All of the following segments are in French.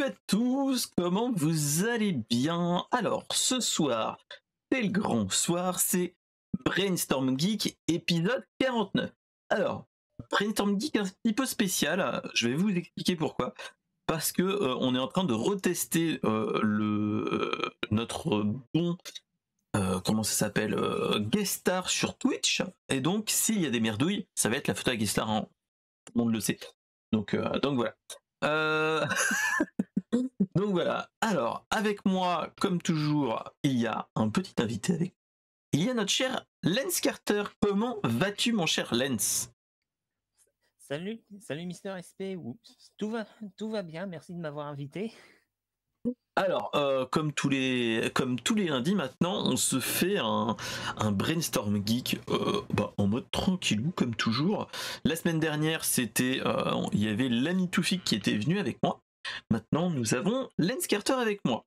à tous, comment vous allez bien? Alors, ce soir, c'est le grand soir, c'est Brainstorm Geek, épisode 49. Alors, Brainstorm Geek un petit peu spécial, je vais vous expliquer pourquoi. Parce que on est en train de retester notre bon, comment ça s'appelle, guest star sur Twitch. Et donc, s'il y a des merdouilles, ça va être la photo à guest star, hein, tout le monde le sait. Donc voilà. Euh, Donc voilà, alors avec moi, comme toujours, il y a un petit invité avec. Il y a notre cher Lens Carter. Comment vas-tu mon cher Lens? Salut Mister SP. Tout va bien, merci de m'avoir invité. Alors, comme tous les lundis maintenant, on se fait un brainstorm geek en mode tranquillou, comme toujours. La semaine dernière, il y avait l'ami Toufik qui était venu avec moi. Maintenant, nous avons Lens Carter avec moi.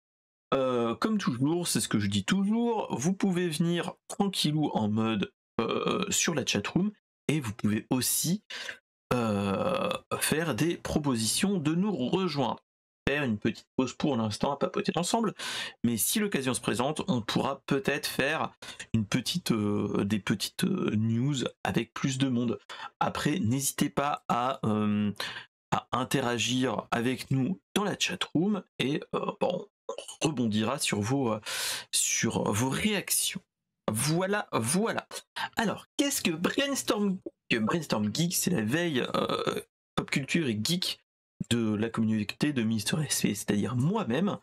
Comme toujours, c'est ce que je dis toujours, vous pouvez venir tranquillou en mode sur la chatroom et vous pouvez aussi faire des propositions de nous rejoindre. Faire une petite pause pour l'instant à papoter ensemble, mais si l'occasion se présente, on pourra peut-être faire des petites news avec plus de monde. Après, n'hésitez pas à interagir avec nous dans la chatroom et on rebondira sur vos réactions. Voilà. Alors, qu'est-ce que Brainstorm Geek? Brainstorm Geek, c'est la veille pop culture et geek de la communauté de Mister SP, c'est-à-dire moi-même.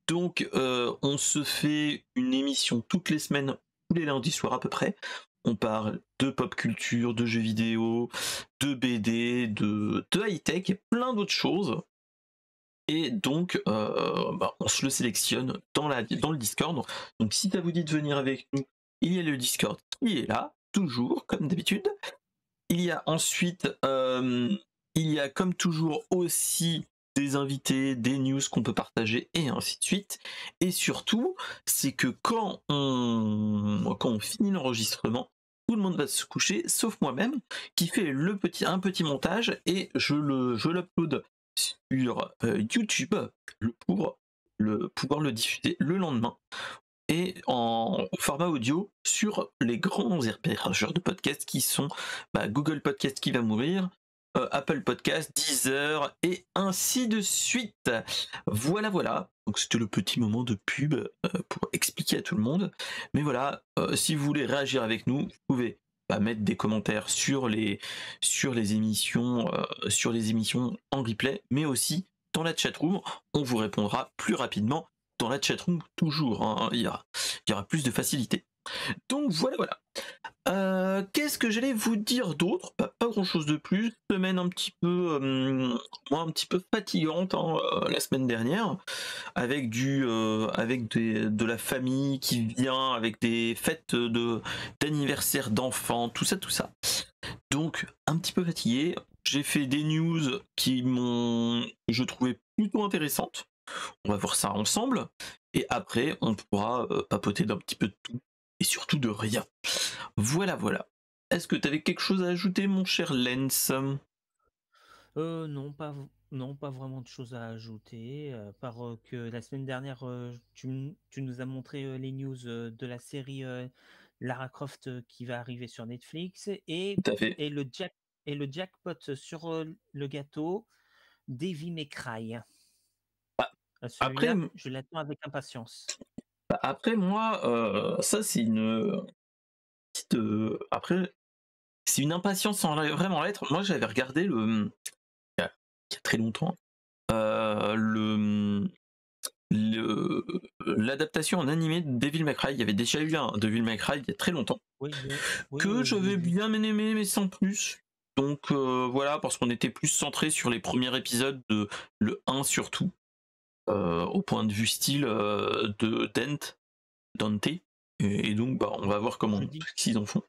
Donc, on se fait une émission toutes les semaines, tous les lundis soirs à peu près. On parle de pop culture, de jeux vidéo, de BD, de high-tech et plein d'autres choses. Et donc, on se le sélectionne dans le Discord. Donc, si ça vous dit de venir avec nous, il y a le Discord qui est là, toujours, comme d'habitude. Il y a ensuite, il y a comme toujours aussi des invités, des news qu'on peut partager et ainsi de suite. Et surtout, c'est que quand on finit l'enregistrement, tout le monde va se coucher, sauf moi-même, qui fait un petit montage et je l'upload sur YouTube pour pouvoir le diffuser le lendemain et en format audio sur les grands hébergeurs de podcasts qui sont Google Podcast qui va mourir, Apple Podcast, Deezer et ainsi de suite. Voilà. Donc c'était le petit moment de pub pour expliquer à tout le monde. Mais voilà, si vous voulez réagir avec nous, vous pouvez mettre des commentaires sur les émissions, en replay, mais aussi dans la chatroom. On vous répondra plus rapidement dans la chatroom toujours, hein. Il y aura plus de facilité. Donc voilà. Qu'est-ce que j'allais vous dire d'autre? Pas grand chose de plus. Semaine un petit peu, un petit peu fatigante, hein, la semaine dernière, avec de la famille qui vient, avec des fêtes d'anniversaire d'enfants, tout ça. Donc un petit peu fatigué. J'ai fait des news je trouvais plutôt intéressantes. On va voir ça ensemble. Et après, on pourra papoter d'un petit peu de tout. Et surtout de rien. Voilà. Est-ce que tu avais quelque chose à ajouter, mon cher Lens? Non, pas vraiment de choses à ajouter, par que la semaine dernière, tu nous as montré les news de la série Lara Croft qui va arriver sur Netflix Tout à fait. et le jackpot sur le gâteau, Devil May Cry. Après, Celui-là, je l'attends avec impatience. après moi, ça c'est une petite. Après, c'est une impatience sans vraiment l'être. Moi, j'avais regardé il y a très longtemps le l'adaptation en animé de Devil May Cry. Il y avait déjà eu un Devil May Cry il y a très longtemps que Je l'ai j'avais vu. bien aimé mais sans plus. Donc voilà, parce qu'on était plus centré sur les premiers épisodes de le 1 surtout, au point de vue style de Dante. Et donc on va voir Je comment dis s'ils en font.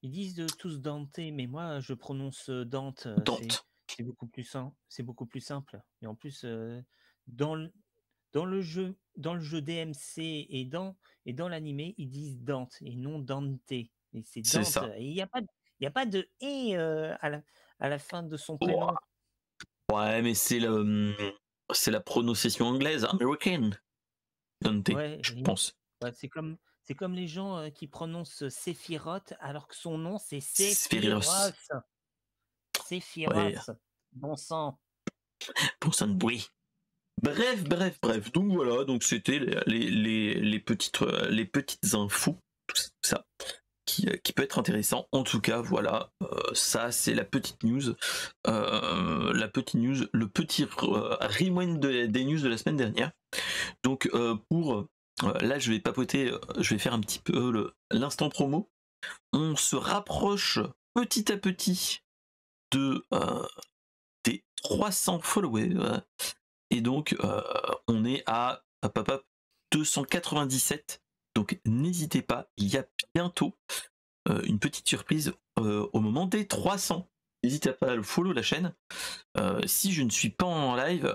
Ils disent tous Dante, mais moi je prononce Dante. Dante. C'est beaucoup plus simple. C'est beaucoup plus simple. Et en plus, dans le, dans le jeu DMC et dans l'animé, ils disent Dante et non Dante. Et c'est C'est Dante. ça. Et il y a pas de et à la fin de son Oh, prénom. ouais, mais c'est la prononciation anglaise, American, Dante, Ouais, je pense. ouais, c'est comme les gens qui prononcent Sephiroth alors que son nom c'est Sphéros. Sephiroth. Ouais, Sephiroth. Bon sang. pour ça de bruit. Bref. Donc voilà, donc c'était les petites infos, tout ça, qui peut être intéressant. En tout cas, voilà, ça c'est la petite news, le petit rewind des news de la semaine dernière. Donc pour là, je vais papoter, je vais faire un petit peu l'instant promo. On se rapproche petit à petit de des 300 followers. Et donc, on est à 297. Donc, n'hésitez pas, il y a bientôt une petite surprise au moment des 300. N'hésitez pas à le follow la chaîne. Si je ne suis pas en live,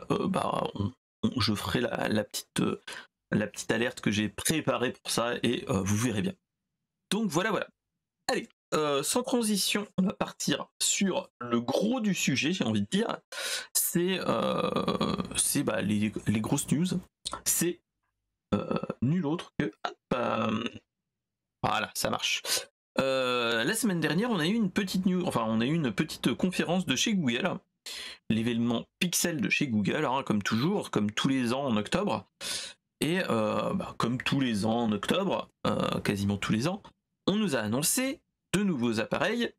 je ferai la petite alerte que j'ai préparée pour ça et vous verrez bien. Donc voilà. Allez, sans transition, on va partir sur le gros du sujet, j'ai envie de dire. C'est les grosses news. C'est nul autre que... voilà, ça marche. La semaine dernière, on a eu une petite news, enfin on a eu une petite conférence de chez Google, l'événement Pixel de chez Google, hein, comme toujours, comme tous les ans en octobre. Et comme tous les ans en octobre, quasiment tous les ans, on nous a annoncé de nouveaux appareils,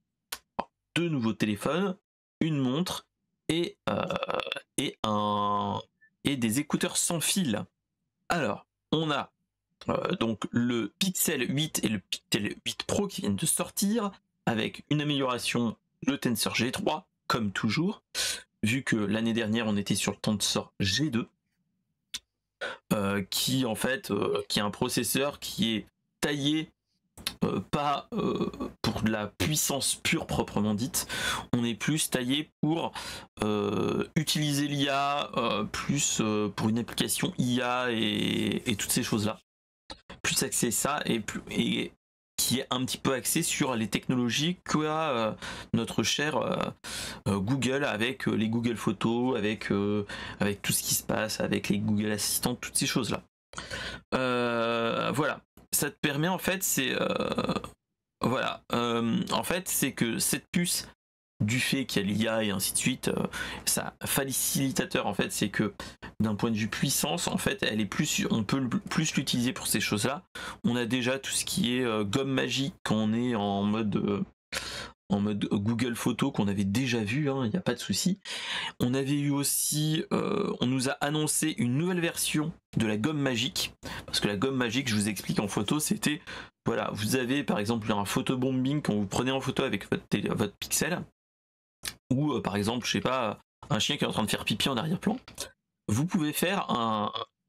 de nouveaux téléphones, une montre et des écouteurs sans fil. Alors, on a donc le Pixel 8 et le Pixel 8 Pro qui viennent de sortir avec une amélioration de Tensor G3 comme toujours, vu que l'année dernière on était sur le Tensor G2 qui en fait qui est un processeur qui est taillé pas pour de la puissance pure proprement dite, on est plus taillé pour utiliser l'IA, plus pour une application IA et toutes ces choses là, plus axé ça et qui est un petit peu axé sur les technologies qu'a notre cher Google avec les Google Photos, avec tout ce qui se passe, avec les Google Assistants, toutes ces choses là. Voilà, ça te permet en fait, c'est en fait c'est que cette puce, du fait qu'il y a l'IA et ainsi de suite, ça facilitateur en fait, c'est que d'un point de vue puissance, en fait, elle est plus, on peut plus l'utiliser pour ces choses-là. On a déjà tout ce qui est gomme magique quand on est en mode Google Photo qu'on avait déjà vu, il n'y a pas de souci. On avait eu aussi, on nous a annoncé une nouvelle version de la gomme magique, parce que la gomme magique, je vous explique en photo, c'était, voilà, vous avez par exemple un photobombing quand vous prenez en photo avec votre Pixel, ou par exemple, je sais pas, un chien qui est en train de faire pipi en arrière-plan. Vous pouvez faire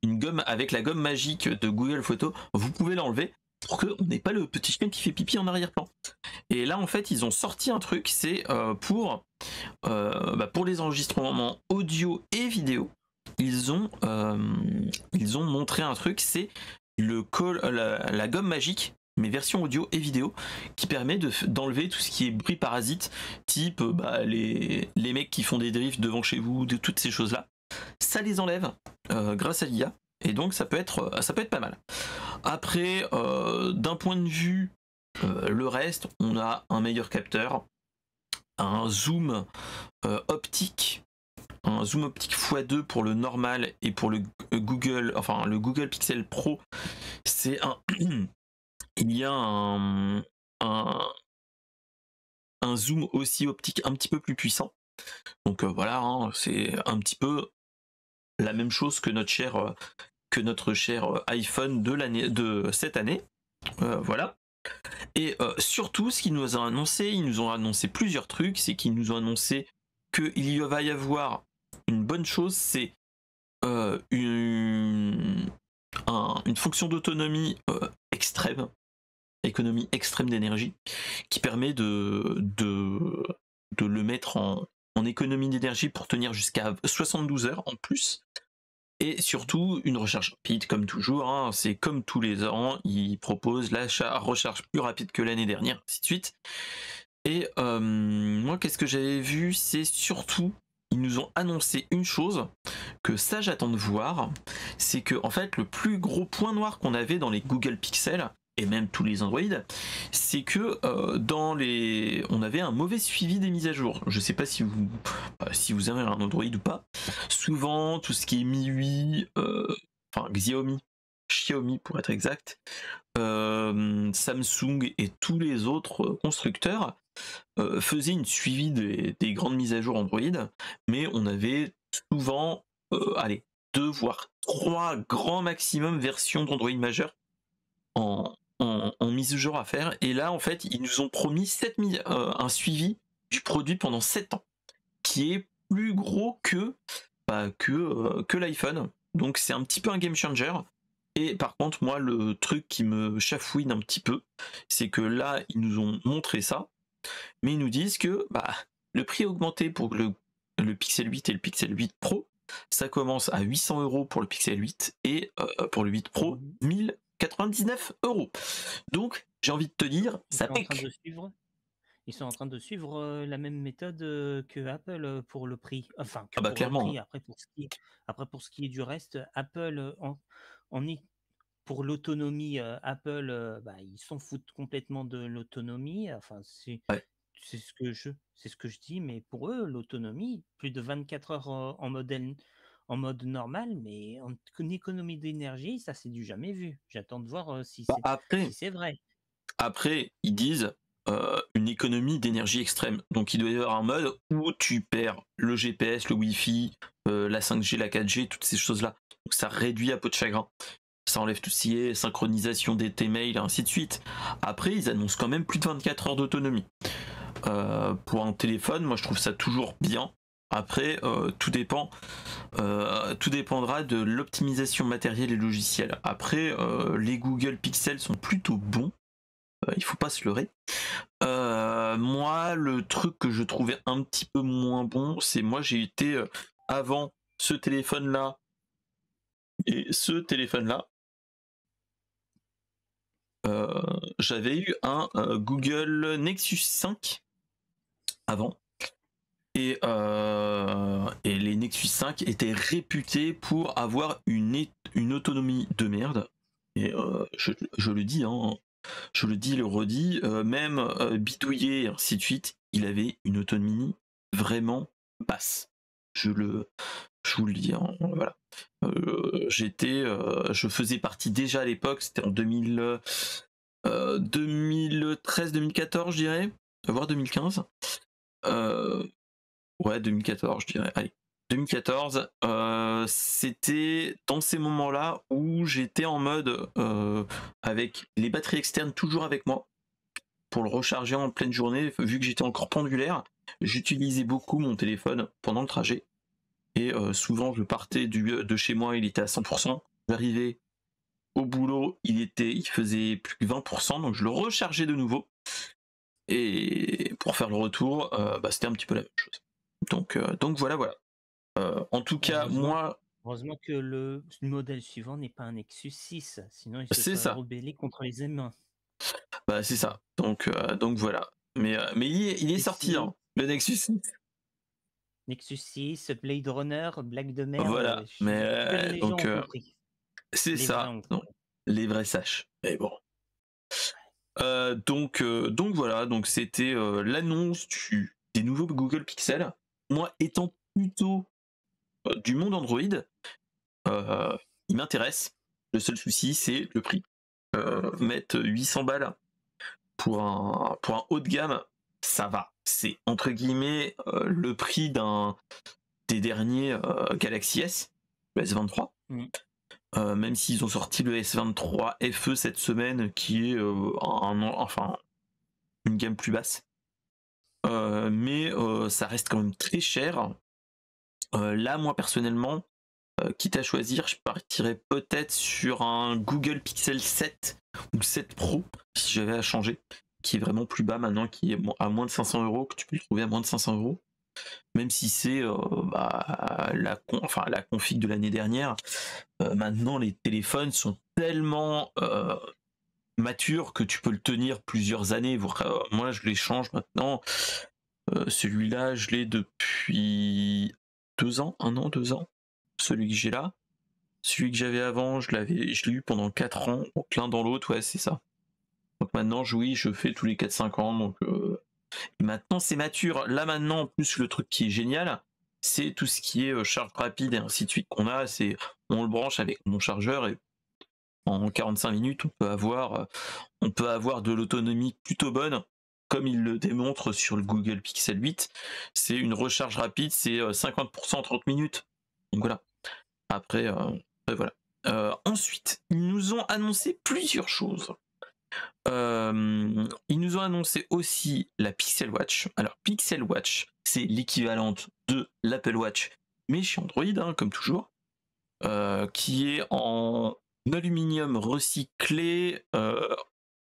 une gomme avec la gomme magique de Google Photos, vous pouvez l'enlever pour qu'on n'ait pas le petit chien qui fait pipi en arrière-plan. Et là en fait ils ont sorti un truc, c'est pour les enregistrements audio et vidéo, ils ont montré un truc, c'est la gomme magique, mais version audio et vidéo, qui permet d'enlever tout ce qui est bruit parasite, type les mecs qui font des drifts devant chez vous, de toutes ces choses là. Ça les enlève grâce à l'IA, et donc ça peut être pas mal. Après, d'un point de vue le reste, on a un meilleur capteur, un zoom optique, un zoom optique x2 pour le normal et pour le Google Pixel Pro, c'est il y a un zoom aussi optique un petit peu plus puissant. Donc voilà, c'est un petit peu la même chose que notre cher iPhone de cette année. Voilà. Et surtout, ce qu'ils nous ont annoncé, ils nous ont annoncé plusieurs trucs, c'est qu'ils nous ont annoncé qu'il va y avoir une bonne chose, c'est une fonction d'autonomie extrême, économie extrême d'énergie, qui permet de le mettre en économie d'énergie pour tenir jusqu'à 72 heures en plus. Et surtout, une recharge rapide, comme toujours, c'est comme tous les ans, ils proposent la recharge plus rapide que l'année dernière, ainsi de suite. Et moi, qu'est-ce que j'avais vu, c'est surtout, ils nous ont annoncé une chose que ça j'attends de voir, c'est que en fait le plus gros point noir qu'on avait dans les Google Pixel et même tous les Android, c'est que on avait un mauvais suivi des mises à jour. Je sais pas si vous avez un Android ou pas. Souvent tout ce qui est MIUI, enfin Xiaomi pour être exact, Samsung et tous les autres constructeurs faisaient une suivi des grandes mises à jour Android, mais on avait souvent, allez, 2 voire 3 grands maximum versions d'Android majeures en mise à jour à faire. Et là, en fait, ils nous ont promis un suivi du produit pendant 7 ans, qui est plus gros que l'iPhone. Donc c'est un petit peu un game changer. Et par contre, moi, le truc qui me chafouine un petit peu, c'est que là, ils nous ont montré ça, mais ils nous disent que le prix a augmenté pour le Pixel 8 et le Pixel 8 Pro. Ça commence à 800 € pour le Pixel 8 et pour le 8 Pro, 1099 €. Donc, j'ai envie de te dire, ça pique. Ils sont en train de suivre la même méthode que Apple pour le prix. Enfin, que pour clairement. le prix. Après, pour ce qui est du reste, Apple, pour l'autonomie, Apple, ils s'en foutent complètement de l'autonomie. Enfin, c'est ce que je dis, mais pour eux, l'autonomie, plus de 24 heures en mode normal, mais en économie d'énergie, ça c'est du jamais vu. J'attends de voir si c'est vrai. Après, ils disent une économie d'énergie extrême. Donc il doit y avoir un mode où tu perds le GPS, le Wi-Fi, la 5G, la 4G, toutes ces choses-là. Donc ça réduit à peau de chagrin. Ça enlève tout ce qui est synchronisation des mails, et ainsi de suite. Après, ils annoncent quand même plus de 24 heures d'autonomie. Pour un téléphone, moi je trouve ça toujours bien. Après, tout dépendra de l'optimisation matérielle et logicielle. Après, les Google Pixel sont plutôt bons. Il faut pas se leurrer. Moi, le truc que je trouvais un petit peu moins bon, c'est moi j'ai été avant ce téléphone-là et ce téléphone-là. J'avais eu un Google Nexus 5 avant. Et les Nexus 5 étaient réputés pour avoir une autonomie de merde. Et je le dis, hein, je le dis, le redis, même bidouillé et ainsi de suite, il avait une autonomie vraiment basse. Je vous le dis, hein, voilà. Je faisais partie déjà à l'époque, c'était en 2013-2014, je dirais, voire 2015. Ouais, 2014, je dirais. Allez, 2014, c'était dans ces moments-là où j'étais en mode avec les batteries externes toujours avec moi pour le recharger en pleine journée. Vu que j'étais encore pendulaire, j'utilisais beaucoup mon téléphone pendant le trajet. Et souvent, je partais de chez moi, il était à 100%. J'arrivais au boulot, il faisait plus que 20%, donc je le rechargeais de nouveau. Et pour faire le retour, c'était un petit peu la même chose. Donc voilà. En tout cas, moi... Heureusement que le modèle suivant n'est pas un Nexus 6, sinon il se serait rebellé contre les humains. C'est ça. Donc voilà. Mais il est sorti, hein, le Nexus 6. Nexus 6, Blade Runner, blague de merde. Voilà. Mais donc c'est ça. Les vrais saches. Mais bon. Donc voilà. Donc c'était l'annonce des nouveaux Google Pixel. Moi, étant plutôt du monde Android, il m'intéresse. Le seul souci, c'est le prix. Mettre 800 balles pour un haut de gamme, ça va. C'est entre guillemets le prix des derniers Galaxy S, le S23. Même s'ils ont sorti le S23 FE cette semaine, qui est une gamme plus basse. Mais ça reste quand même très cher. Là, moi personnellement, quitte à choisir, je partirais peut-être sur un Google Pixel 7 ou 7 Pro, si j'avais à changer, qui est vraiment plus bas maintenant, qui est à moins de 500 €, que tu peux le trouver à moins de 500 €. Même si c'est la config de l'année dernière, maintenant les téléphones sont tellement matures que tu peux le tenir plusieurs années. Moi, je les change maintenant. Celui-là, je l'ai depuis 2 ans, 1 an, 2 ans, celui que j'ai là. Celui que j'avais avant, je l'ai eu pendant 4 ans, donc l'un dans l'autre, ouais, c'est ça. Donc maintenant, oui, je fais tous les 4-5 ans, donc et maintenant c'est mature. Là maintenant, en plus, le truc qui est génial, c'est tout ce qui est charge rapide et ainsi de suite qu'on a, c'est on le branche avec mon chargeur et en 45 minutes, on peut avoir de l'autonomie plutôt bonne, comme il le démontre sur le Google Pixel 8. C'est une recharge rapide, c'est 50% en 30 minutes. Donc voilà. Après, voilà. Ensuite, ils nous ont annoncé plusieurs choses. Ils nous ont annoncé aussi la Pixel Watch. Alors, Pixel Watch, c'est l'équivalente de l'Apple Watch, mais chez Android, hein, comme toujours, qui est en aluminium recyclé,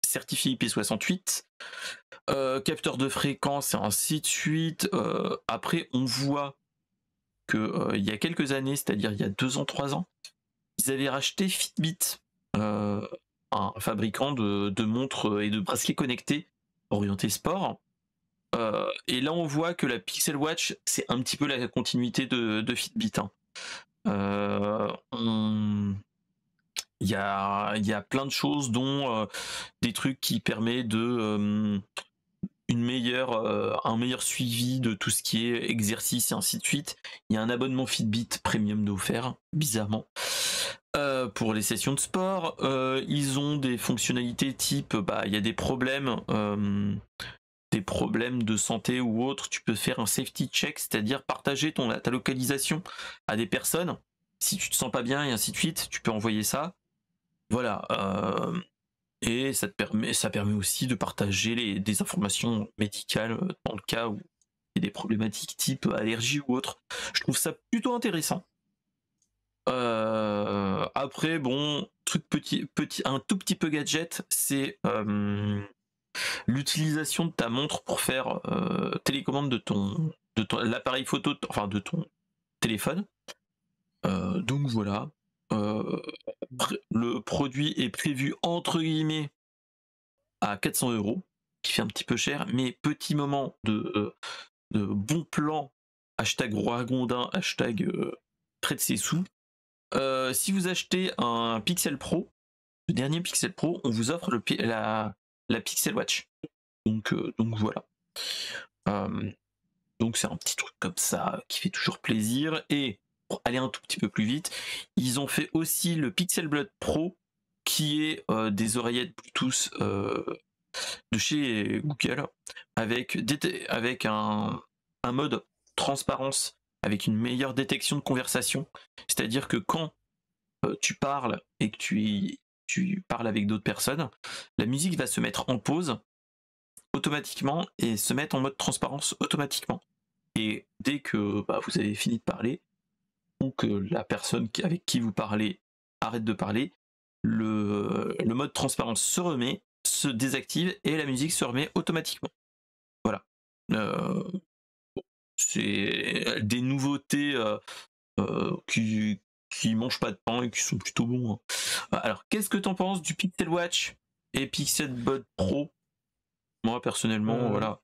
certifié IP68, capteur de fréquence et ainsi de suite. Après, on voit que il y a quelques années, c'est-à-dire il y a 2 ans, 3 ans, ils avaient racheté Fitbit, un fabricant de montres et de bracelets connectés orientés sport. Et là, on voit que la Pixel Watch, c'est un petit peu la continuité de Fitbit. Hein. Il y a plein de choses, dont des trucs qui permettent de un meilleur suivi de tout ce qui est exercice et ainsi de suite. Il y a un abonnement Fitbit Premium d'offert, bizarrement. Pour les sessions de sport, ils ont des fonctionnalités type, il y a des problèmes de santé ou autres, tu peux faire un safety check, c'est-à-dire partager ta localisation à des personnes. Si tu te sens pas bien et ainsi de suite, tu peux envoyer ça. Voilà. Et ça permet aussi de partager des informations médicales dans le cas où il y a des problématiques type allergie ou autre. Je trouve ça plutôt intéressant. Après, bon, un tout petit peu gadget, c'est l'utilisation de ta montre pour faire télécommande de l'appareil photo, enfin de ton téléphone. Donc voilà. Le produit est prévu entre guillemets à 400 €, qui fait un petit peu cher, mais petit moment de bon plan, hashtag Roi-Gondin, hashtag près de ses sous. Si vous achetez un Pixel Pro, le dernier Pixel Pro, on vous offre la Pixel Watch. Donc voilà. Donc c'est un petit truc comme ça qui fait toujours plaisir. Et pour aller un tout petit peu plus vite, ils ont fait aussi le Pixel Buds Pro, qui est des oreillettes Bluetooth de chez Google, avec un mode transparence, avec une meilleure détection de conversation. C'est-à-dire que quand tu parles et que tu parles avec d'autres personnes, la musique va se mettre en pause automatiquement et se mettre en mode transparence automatiquement. Et dès que vous avez fini de parler, ou que la personne avec qui vous parlez arrête de parler, le mode transparence se remet, se désactive et la musique se remet automatiquement. Voilà. C'est des nouveautés qui mangent pas de pain et qui sont plutôt bons. Hein. Alors, qu'est-ce que t'en penses du Pixel Watch et Pixel Buds Pro? Moi, personnellement, voilà.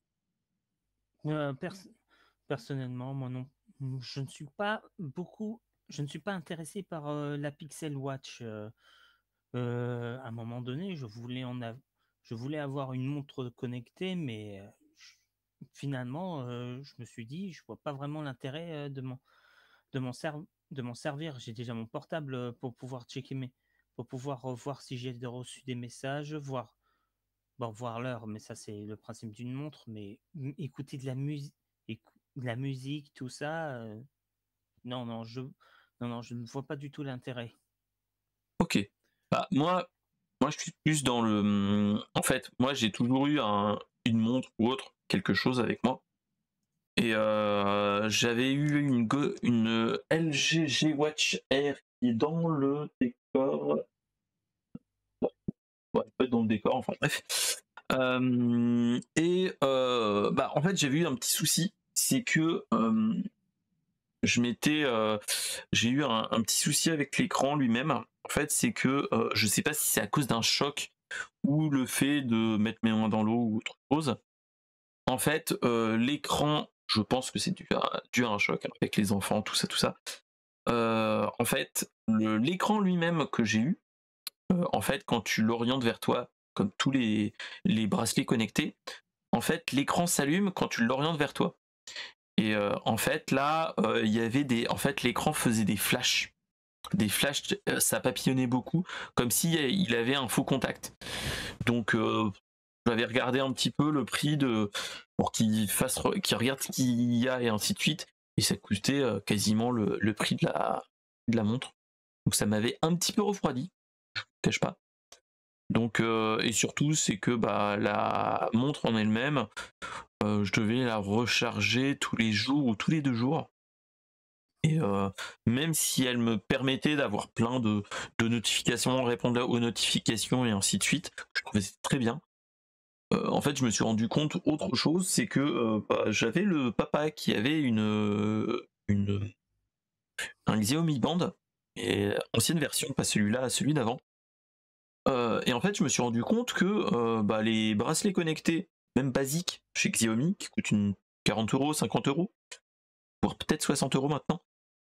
Personnellement, moi non, je ne suis pas intéressé par la Pixel Watch. À un moment donné, je voulais avoir une montre connectée, mais finalement, je me suis dit, je vois pas vraiment l'intérêt de m'en servir. J'ai déjà mon portable pour pouvoir pour pouvoir voir si j'ai reçu des messages, voir l'heure, mais ça c'est le principe d'une montre. Mais écouter de la musique, tout ça, non, je ne vois pas du tout l'intérêt. Ok. Moi, je suis plus dans le. En fait, moi, j'ai toujours eu une montre ou autre, quelque chose avec moi. Et j'avais eu une LG G Watch Air qui est dans le décor. Ouais, peut être dans le décor, enfin bref. En fait, j'avais eu un petit souci, c'est que j'ai eu un petit souci avec l'écran lui-même. En fait, c'est que je sais pas si c'est à cause d'un choc ou le fait de mettre mes mains dans l'eau ou autre chose. En fait, l'écran je pense que c'est dû à un choc avec les enfants, tout ça, tout ça. En fait, l'écran lui-même que j'ai eu, en fait, quand tu l'orientes vers toi, comme tous les bracelets connectés, en fait, l'écran s'allume quand tu l'orientes vers toi. Et en fait, là, il y avait en fait, l'écran faisait des flashs. Des flashs, ça papillonnait beaucoup, comme si il avait un faux contact. Donc, j'avais regardé un petit peu le prix pour qu'il regarde ce qu'il y a et ainsi de suite, et ça coûtait quasiment le prix de la montre. Donc ça m'avait un petit peu refroidi, je ne cache pas. Donc et surtout c'est que la montre en elle-même, je devais la recharger tous les jours ou tous les 2 jours. Et même si elle me permettait d'avoir plein de notifications, répondre aux notifications et ainsi de suite, je trouvais que c'était très bien. En fait, je me suis rendu compte autre chose, c'est que j'avais le papa qui avait un Xiaomi Band, et ancienne version, pas celui-là, celui d'avant. Et en fait, je me suis rendu compte que les bracelets connectés, même basiques, chez Xiaomi, qui coûtent 40 euros, 50 euros, voire peut-être 60 euros maintenant,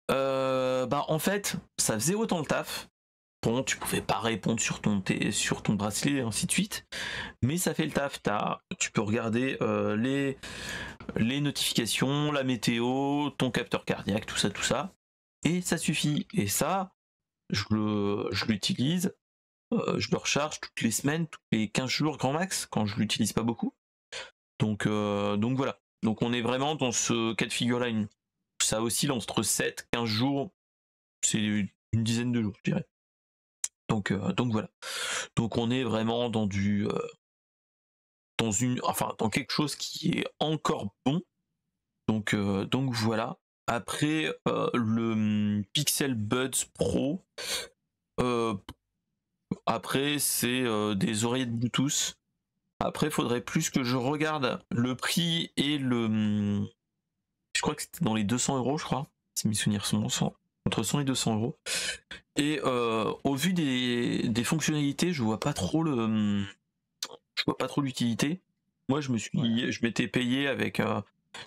en fait, ça faisait autant le taf. Bon, tu pouvais pas répondre sur ton bracelet et ainsi de suite, mais ça fait le taf. Tu peux regarder les notifications, la météo, ton capteur cardiaque, tout ça, et ça suffit. Et ça, je l'utilise, je le recharge toutes les semaines, tous les 15 jours grand max, quand je l'utilise pas beaucoup. Donc voilà. Donc on est vraiment dans ce cas de figure-là. Ça oscille entre 7, 15 jours, c'est une dizaine de jours, je dirais. Donc voilà. Donc on est vraiment dans dans quelque chose qui est encore bon. Donc voilà. Après le Pixel Buds Pro, après c'est des oreillettes Bluetooth. Après, il faudrait plus que je regarde le prix et je crois que c'était dans les 200 euros, je crois, si mes souvenirs sont bons, entre 100 et 200 euros. Et au vu des fonctionnalités, je vois pas trop l'utilité. Moi, je m'étais payé avec,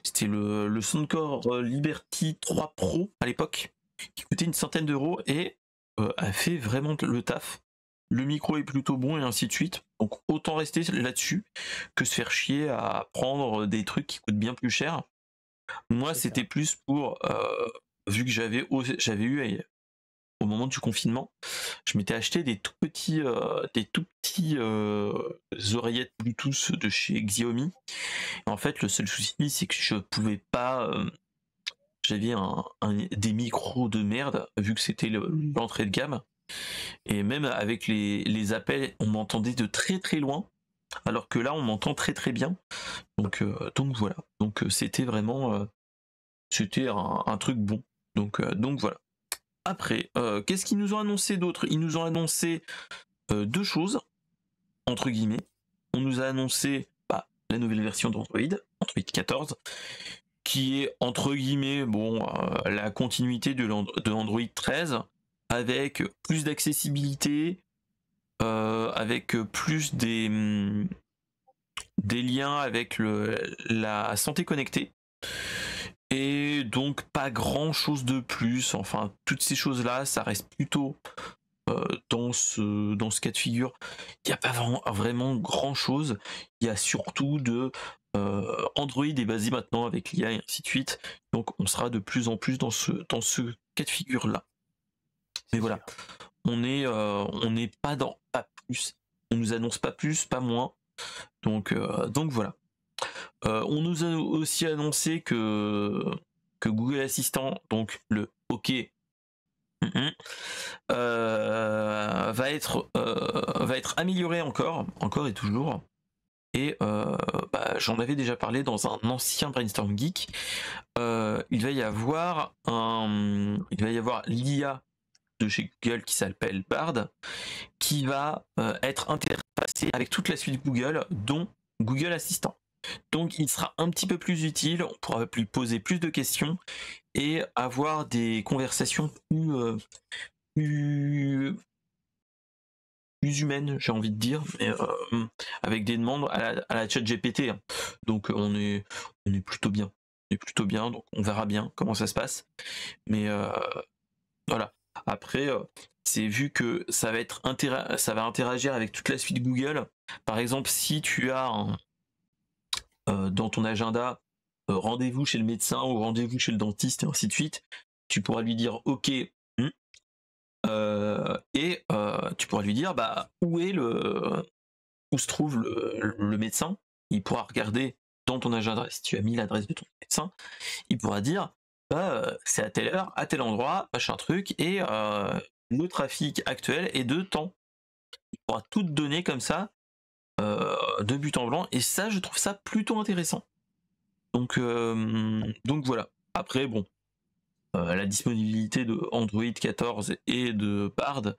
c'était le Soundcore Liberty 3 Pro à l'époque, qui coûtait une centaine d'euros et a fait vraiment le taf. Le micro est plutôt bon et ainsi de suite. Donc autant rester là-dessus que se faire chier à prendre des trucs qui coûtent bien plus cher. Moi, c'était plus pour, vu que j'avais eu au moment du confinement, je m'étais acheté des tout petits oreillettes Bluetooth de chez Xiaomi. Et en fait, le seul souci, c'est que je pouvais pas. J'avais des micros de merde, vu que c'était l'entrée de gamme. Et même avec les appels, on m'entendait de très très loin, alors que là, on m'entend très très bien. Donc voilà. Donc c'était vraiment, c'était un truc bon. Donc voilà. Après, qu'est-ce qu'ils nous ont annoncé d'autre? Ils nous ont annoncé 2 choses, entre guillemets. On nous a annoncé la nouvelle version d'Android, Android 14, qui est entre guillemets la continuité de Android 13, avec plus d'accessibilité, avec plus des liens avec la santé connectée. Et donc pas grand chose de plus, enfin toutes ces choses là, ça reste plutôt dans ce cas de figure. Il n'y a pas vraiment grand chose, il y a surtout Android est basé maintenant avec l'IA et ainsi de suite, donc on sera de plus en plus dans ce cas de figure là. Mais voilà, on n'est pas plus, on nous annonce pas plus, pas moins, donc voilà. On nous a aussi annoncé que Google Assistant, donc le OK, va être amélioré encore et toujours. Et j'en avais déjà parlé dans un ancien Brainstorm Geek. Il va y avoir l'IA de chez Google qui s'appelle Bard, qui va être interfacé avec toute la suite Google, dont Google Assistant. Donc il sera un petit peu plus utile, on pourra lui poser plus de questions et avoir des conversations plus humaines, j'ai envie de dire, mais avec des demandes à la chat GPT. Donc on est plutôt bien. est plutôt bien, donc on verra bien comment ça se passe. Mais voilà. Après, c'est vu que ça va interagir avec toute la suite Google. Par exemple, si tu as dans ton agenda rendez-vous chez le médecin ou rendez-vous chez le dentiste et ainsi de suite, tu pourras lui dire OK. Et tu pourras lui dire bah où se trouve le médecin. Il pourra regarder dans ton agenda si tu as mis l'adresse de ton médecin. Il pourra dire bah, c'est à telle heure, à tel endroit, machin truc, et le trafic actuel est de temps. Il pourra tout te donner comme ça, de but en blanc, et ça, je trouve ça plutôt intéressant. Donc voilà. Après, bon, la disponibilité de Android 14 et de Bard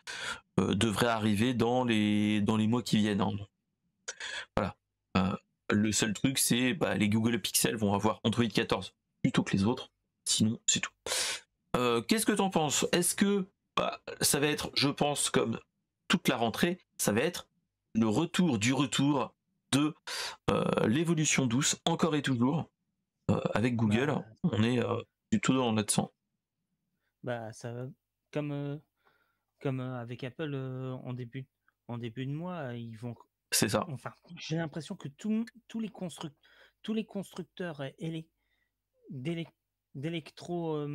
devrait arriver dans les mois qui viennent. Hein. Voilà. Le seul truc, c'est bah, les Google Pixel vont avoir Android 14 plutôt que les autres. Sinon, c'est tout. Qu'est-ce que t'en penses? Est-ce que bah, ça va être, je pense, comme toute la rentrée, ça va être le retour du retour de l'évolution douce, encore et toujours, avec Google. Bah, On est du tout dans notre sang. bah ça va comme avec Apple en début de mois, ils vont. C'est ça. Enfin, j'ai l'impression que tous les constructeurs d'élec- d'électro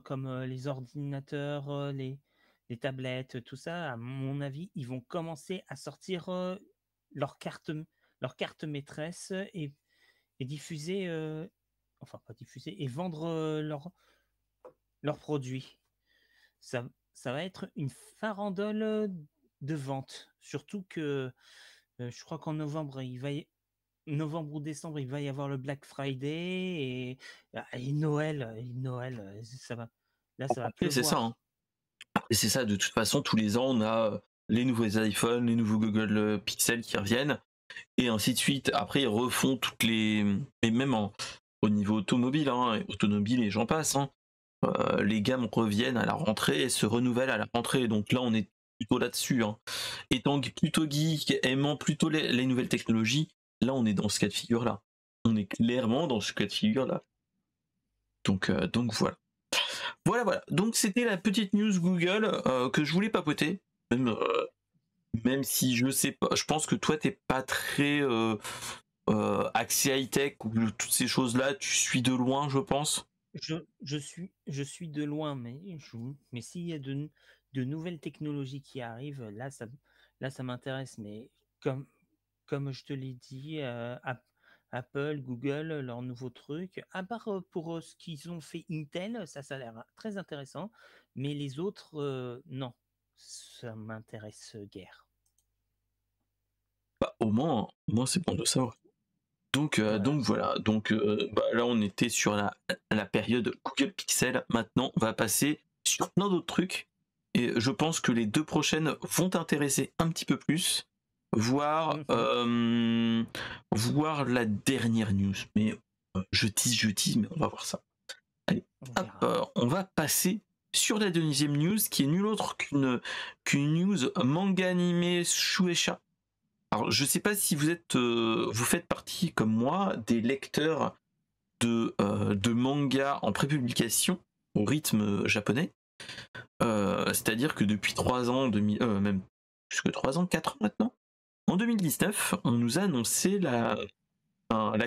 comme les ordinateurs, les tablettes, tout ça, à mon avis, ils vont commencer à sortir leur carte maîtresse et diffuser, enfin pas diffuser, et vendre leurs produits. Ça, ça va être une farandole de vente. Surtout que je crois qu'en novembre, novembre ou décembre, il va y avoir le Black Friday et Noël. Ça va. Là, ça va Et c'est ça. pleuvoir. Hein. Et c'est ça, de toute façon, tous les ans, on a les nouveaux iPhones, les nouveaux Google Pixel qui reviennent, et ainsi de suite. Après, ils refont toutes les. Et même au niveau automobile, hein, automobile et j'en passe, hein, les gammes reviennent à la rentrée et se renouvellent à la rentrée. Donc là, on est plutôt là-dessus. Hein. Étant plutôt geek, aimant plutôt les nouvelles technologies, là, on est dans ce cas de figure-là. On est clairement dans ce cas de figure-là. Donc voilà. Voilà. Donc c'était la petite news Google que je voulais papoter. Même si je sais pas, je pense que toi t'es pas très axé high tech ou toutes ces choses là, tu suis de loin, je pense. Je suis de loin, mais s'il y a de nouvelles technologies qui arrivent, là, ça m'intéresse. Mais comme je te l'ai dit, Apple, Google, leurs nouveaux trucs, à part pour ce qu'ils ont fait Intel, ça a l'air très intéressant. Mais les autres, non, ça m'intéresse guère. Bah, au moins c'est bon de savoir. Donc Voilà. voilà. Donc bah, là on était sur la période Google Pixel. Maintenant on va passer sur plein d'autres trucs. Et je pense que les deux prochaines vont t'intéresser un petit peu plus, voire voir la dernière news. Mais je tease, mais on va voir ça. Allez, On hop, verra. on va passer sur la deuxième news qui est nulle autre qu'une news manga animé Shueisha. Alors, je sais pas si vous faites partie comme moi des lecteurs de manga en prépublication au rythme japonais. C'est-à-dire que depuis 3 ans, même plus que 3 ans, 4 ans maintenant, en 2019, on nous a annoncé la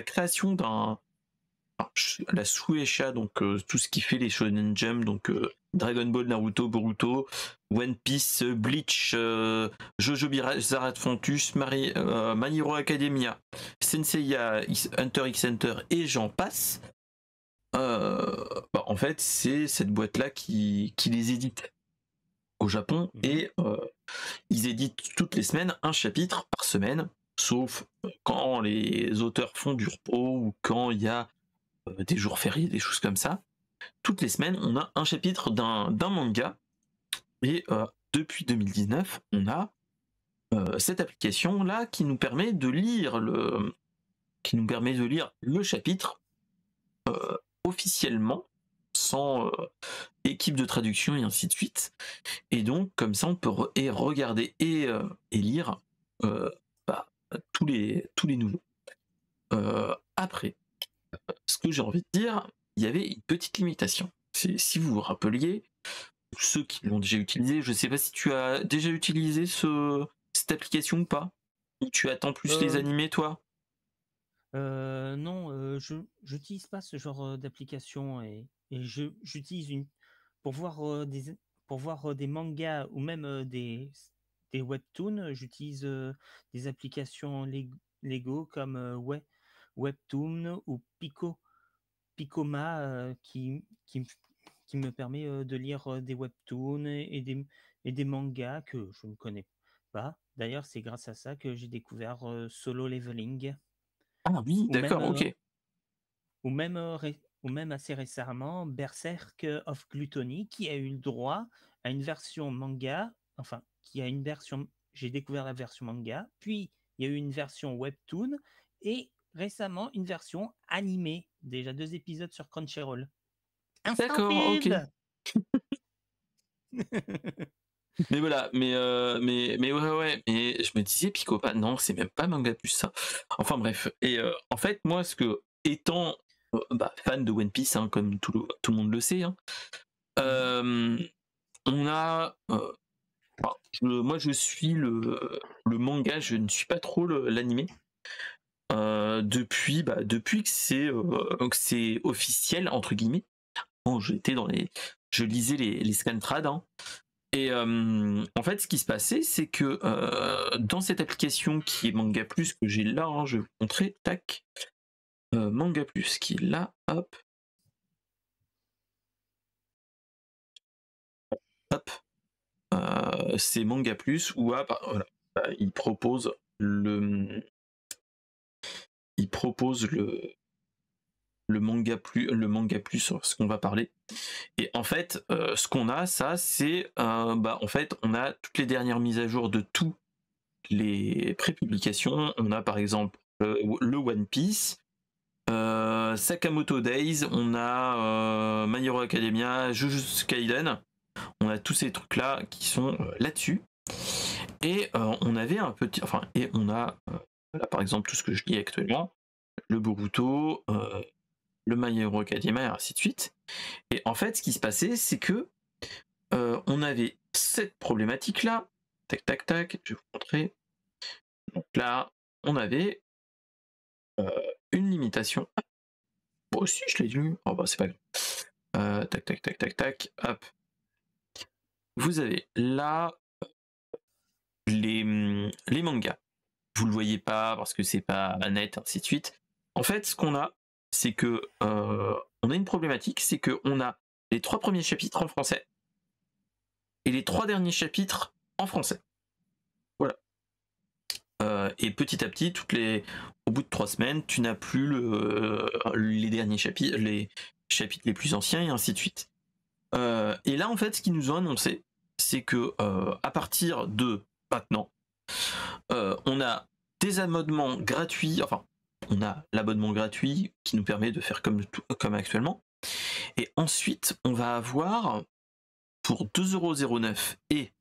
création la Shueisha, donc tout ce qui fait les Shonen Jump, donc Dragon Ball, Naruto, Boruto, One Piece, Bleach, Jojo Bizarre Adventure, My Hero Academia, Senseiya, Hunter x Hunter et j'en passe. Bah, en fait, c'est cette boîte-là qui les édite au Japon et ils éditent toutes les semaines un chapitre par semaine, sauf quand les auteurs font du repos ou quand il y a des jours fériés, des choses comme ça. Toutes les semaines, on a un chapitre d'un manga. Et depuis 2019, on a cette application là qui nous permet de lire le chapitre officiellement, sans équipe de traduction et ainsi de suite. Et donc comme ça, on peut regarder et lire bah, tous les nouveaux. Après, ce que j'ai envie de dire, il y avait une petite limitation. Si vous vous rappeliez, ceux qui l'ont déjà utilisé, je sais pas si tu as déjà utilisé cette application ou pas? Ou tu attends plus les Euh, animés, toi? non, je j'utilise pas ce genre d'application et j'utilise une pour voir pour voir des mangas ou même des webtoons. J'utilise des applications Lego comme Webtoon ou Picoma qui me permet de lire des webtoons et des mangas que je ne connais pas. D'ailleurs, c'est grâce à ça que j'ai découvert Solo Leveling Ah oui, ou même d'accord, ok. ou même assez récemment Berserk of Gluttony qui a eu le droit à une version manga, enfin qui a une version, j'ai découvert la version manga, puis il y a eu une version webtoon et récemment une version animée, déjà 2 épisodes sur Crunchyroll. Instant D'accord, ok. pub! Mais voilà, mais ouais, mais je me disais Picopa, non, c'est même pas Manga Plus ça. Enfin bref, et en fait, moi, ce que étant fan de One Piece, hein, comme tout le monde le sait, hein, Mmh. euh, on a, enfin, moi, je suis le manga, je ne suis pas trop l'animé. Depuis que c'est officiel entre guillemets. Bon, je lisais les scantrad, hein. Et en fait, ce qui se passait, c'est que dans cette application qui est Manga Plus que j'ai là, hein, je vais vous montrer, tac, Manga Plus qui est là, hop, hop, c'est Manga Plus où voilà, il propose il propose le manga plus sur ce qu'on va parler. Et en fait, ce qu'on a, ça, c'est en fait, on a toutes les dernières mises à jour de tous les pré-publications. On a par exemple le One Piece, Sakamoto Days, on a My Hero Academia, Jujutsu Kaisen, on a tous ces trucs là qui sont là-dessus. Et on avait un petit, enfin, et on a là par exemple tout ce que je lis actuellement, le Boruto, le My Hero Academia et ainsi de suite. Et en fait, ce qui se passait, c'est que on avait cette problématique là, tac tac tac, je vais vous montrer. Donc là, on avait une limitation. Bon, aussi, je l'ai lu. Oh, bah, c'est pas grave. Tac, tac, tac, tac, tac. Hop. Vous avez là les mangas. Vous le voyez pas parce que c'est pas net, ainsi de suite. En fait, ce qu'on a, c'est que on a une problématique, c'est que on a les 3 premiers chapitres en français et les 3 derniers chapitres en français. Voilà. Et petit à petit, au bout de 3 semaines, tu n'as plus les derniers chapitres, les chapitres les plus anciens et ainsi de suite. Et là, en fait, ce qu'ils nous ont annoncé, c'est que à partir de maintenant, on a des abonnements gratuits, enfin, on a l'abonnement gratuit qui nous permet de faire comme actuellement. Et ensuite, on va avoir pour 2,09€ et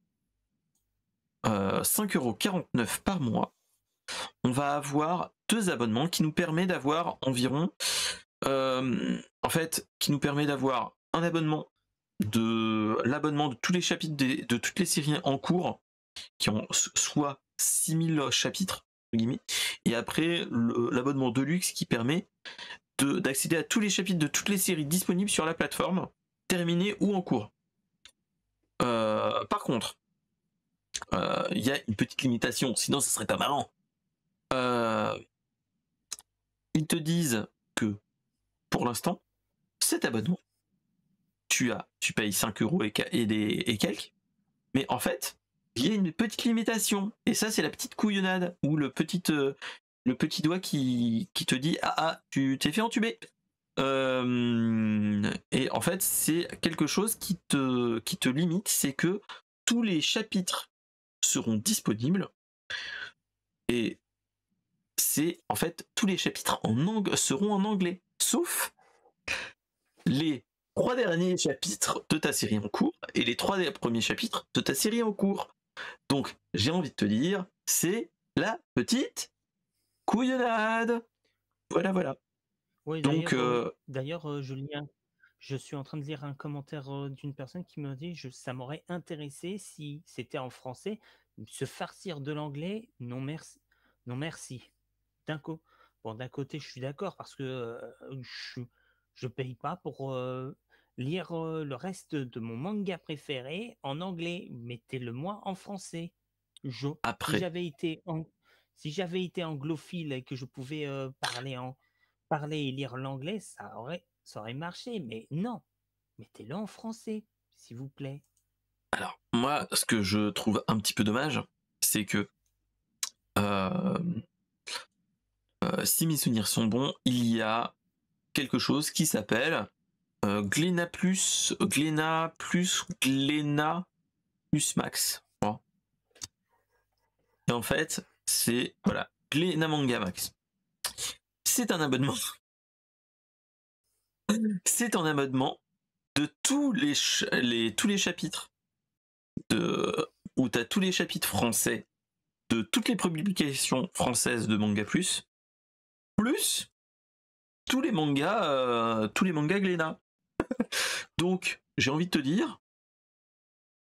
5,49€ par mois, on va avoir 2 abonnements qui nous permet d'avoir environ, en fait, qui nous permet d'avoir un abonnement l'abonnement de tous les chapitres de toutes les séries en cours qui ont soit 6000 chapitres entre guillemets, et après l'abonnement Deluxe qui permet d'accéder à tous les chapitres de toutes les séries disponibles sur la plateforme, terminées ou en cours. Par contre, il y a une petite limitation, sinon ce serait pas marrant. Ils te disent que pour l'instant, cet abonnement, tu payes 5€ et quelques, mais en fait, il y a une petite limitation. Et ça, c'est la petite couillonnade ou le petit doigt qui te dit tu t'es fait entuber. Et en fait, c'est quelque chose qui te limite, c'est que tous les chapitres seront disponibles. Et c'est en fait tous les chapitres seront en anglais, sauf les 3 derniers chapitres de ta série en cours et les 3 premiers chapitres de ta série en cours. Donc, j'ai envie de te dire, c'est la petite couillonnade. Voilà, voilà. Oui, Donc, je suis en train de lire un commentaire d'une personne qui me dit ça m'aurait intéressé si c'était en français. Se farcir de l'anglais, non merci. Non merci. D'un côté, je suis d'accord parce que je paye pas pour lire le reste de mon manga préféré en anglais. Mettez-le-moi en français. Si après, j'avais été si j'avais été anglophile et que je pouvais parler et lire l'anglais, ça aurait marché. Mais non, mettez-le en français, s'il vous plaît. alors, moi, ce que je trouve un petit peu dommage, c'est que euh, si mes souvenirs sont bons, il y a quelque chose qui s'appelle Glénat plus, Glénat plus Max. Bon. Et en fait, c'est voilà, Glénat Manga Max. C'est un abonnement. C'est un abonnement de tous les chapitres où tu as tous les chapitres français de toutes les publications françaises de Manga Plus, plus tous les mangas Glénat. Donc, j'ai envie de te dire,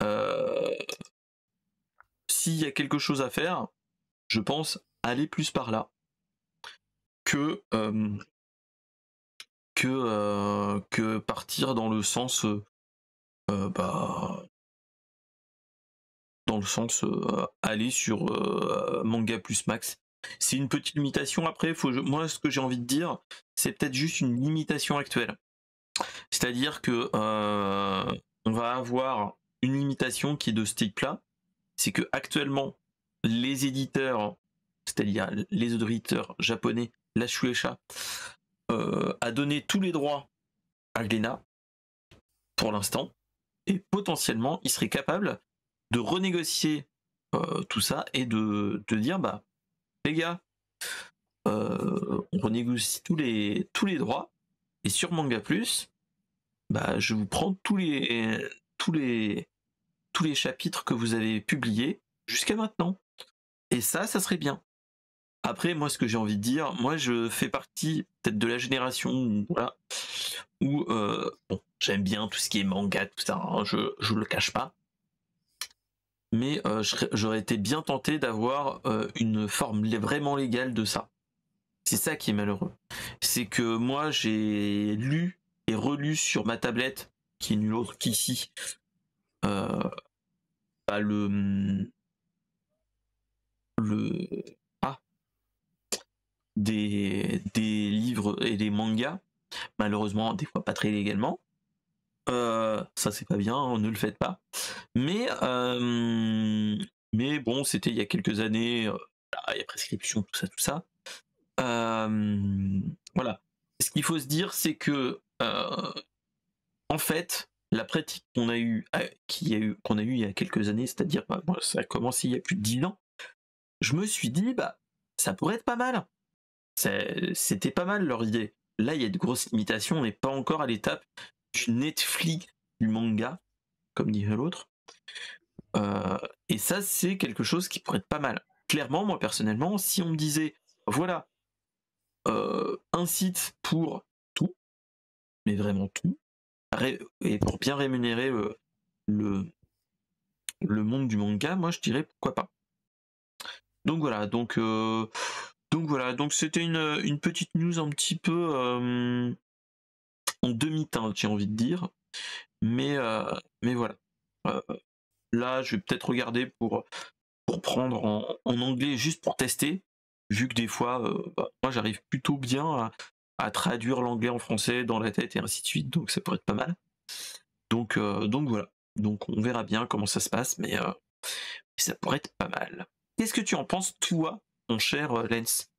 euh, s'il y a quelque chose à faire, je pense aller plus par là que que partir dans le sens bah, dans le sens aller sur Manga Plus Max. C'est une petite limitation. Après, moi, ce que j'ai envie de dire, c'est peut-être juste une limitation actuelle. C'est-à-dire que on va avoir une limitation qui est de ce type-là. C'est que actuellement, les éditeurs, c'est-à-dire les éditeurs japonais, la Shueisha, a donné tous les droits à Glénat pour l'instant, et potentiellement, il serait capable de renégocier tout ça et de dire bah les gars, on renégocie tous les droits et sur Manga Plus, bah je vous prends tous les tous les chapitres que vous avez publiés jusqu'à maintenant. Et ça serait bien. Après, moi, ce que j'ai envie de dire, moi, je fais partie peut-être de la génération où, voilà, où bon, j'aime bien tout ce qui est manga, tout ça, hein, je le cache pas. Mais j'aurais été bien tenté d'avoir une forme vraiment légale de ça. C'est ça qui est malheureux. C'est que moi, j'ai lu et relu sur ma tablette, qui est nulle autre qu'ici, euh, bah, le ah, des livres et des mangas, malheureusement des fois pas très légalement. Ça c'est pas bien, hein, ne le faites pas. Mais bon, c'était il y a quelques années, il y a prescription, tout ça. Voilà. Ce qu'il faut se dire, c'est que en fait, la pratique qu'on a eu, qu'on a eu il y a quelques années, c'est-à-dire, bah, moi, ça a commencé il y a plus de 10 ans, je me suis dit, bah, ça pourrait être pas mal. C'était pas mal leur idée. Là, il y a de grosses limitations, on n'est pas encore à l'étape du Netflix du manga, comme dirait l'autre. Et ça, c'est quelque chose qui pourrait être pas mal. Clairement, moi personnellement, si on me disait, voilà, un site pour tout, mais vraiment tout, et pour bien rémunérer le, le monde du manga, moi je dirais pourquoi pas. Donc voilà, donc voilà, donc c'était une petite news un petit peu en demi-teinte, j'ai envie de dire, mais voilà. Là, je vais peut-être regarder pour prendre en anglais juste pour tester, vu que des fois, bah, moi j'arrive plutôt bien à traduire l'anglais en français dans la tête et ainsi de suite, donc ça pourrait être pas mal. Donc voilà. Donc on verra bien comment ça se passe, mais ça pourrait être pas mal. Qu'est-ce que tu en penses, toi, mon cher Lens?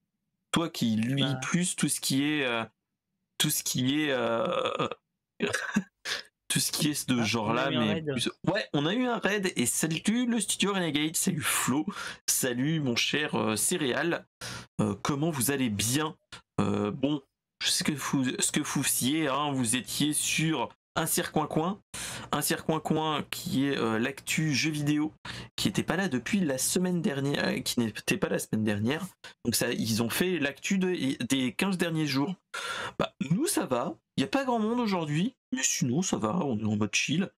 Toi qui lis Bah, plus tout ce qui est tout ce qui est tout ce qui est de ce on a genre-là, eu un mais raid. plus. Ouais, on a eu un raid et salut le studio Renegade, salut Flo, salut mon cher Céréal. Comment vous allez bien? Bon, je sais ce que vous faisiez, hein, vous étiez sur un circoin-coin, qui est l'actu jeux vidéo, qui n'était pas là depuis la semaine dernière, qui n'était pas la semaine dernière. Donc ça, ils ont fait l'actu des 15 derniers jours. Bah, nous ça va, il n'y a pas grand monde aujourd'hui, mais sinon ça va, on est en mode chill.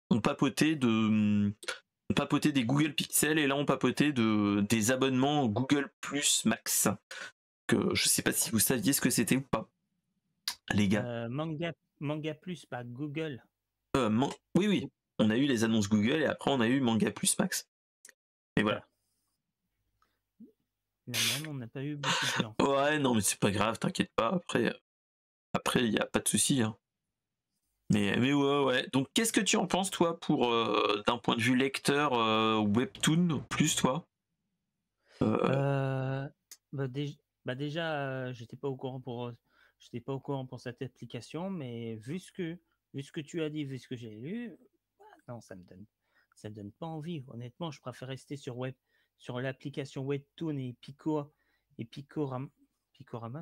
On papotait des Google Pixel et là on papotait des abonnements Google Plus Max. Que je sais pas si vous saviez ce que c'était ou pas, les gars. Manga Plus, pas Google. Oui, oui, on a eu les annonces Google et après on a eu Manga Plus Max. Et voilà. La même, on n'a pas eu beaucoup de gens. Ouais, non, mais c'est pas grave, t'inquiète pas. Après, il n'y a pas de souci. Hein. Mais ouais. Donc, qu'est-ce que tu en penses, toi, pour d'un point de vue lecteur Webtoon, plus toi Déjà, j'étais pas au courant pour cette application, mais vu ce que tu as dit, vu ce que j'ai lu, non, ça me donne pas envie. Honnêtement, je préfère rester sur l'application Webtoon et Picorama, Icoma.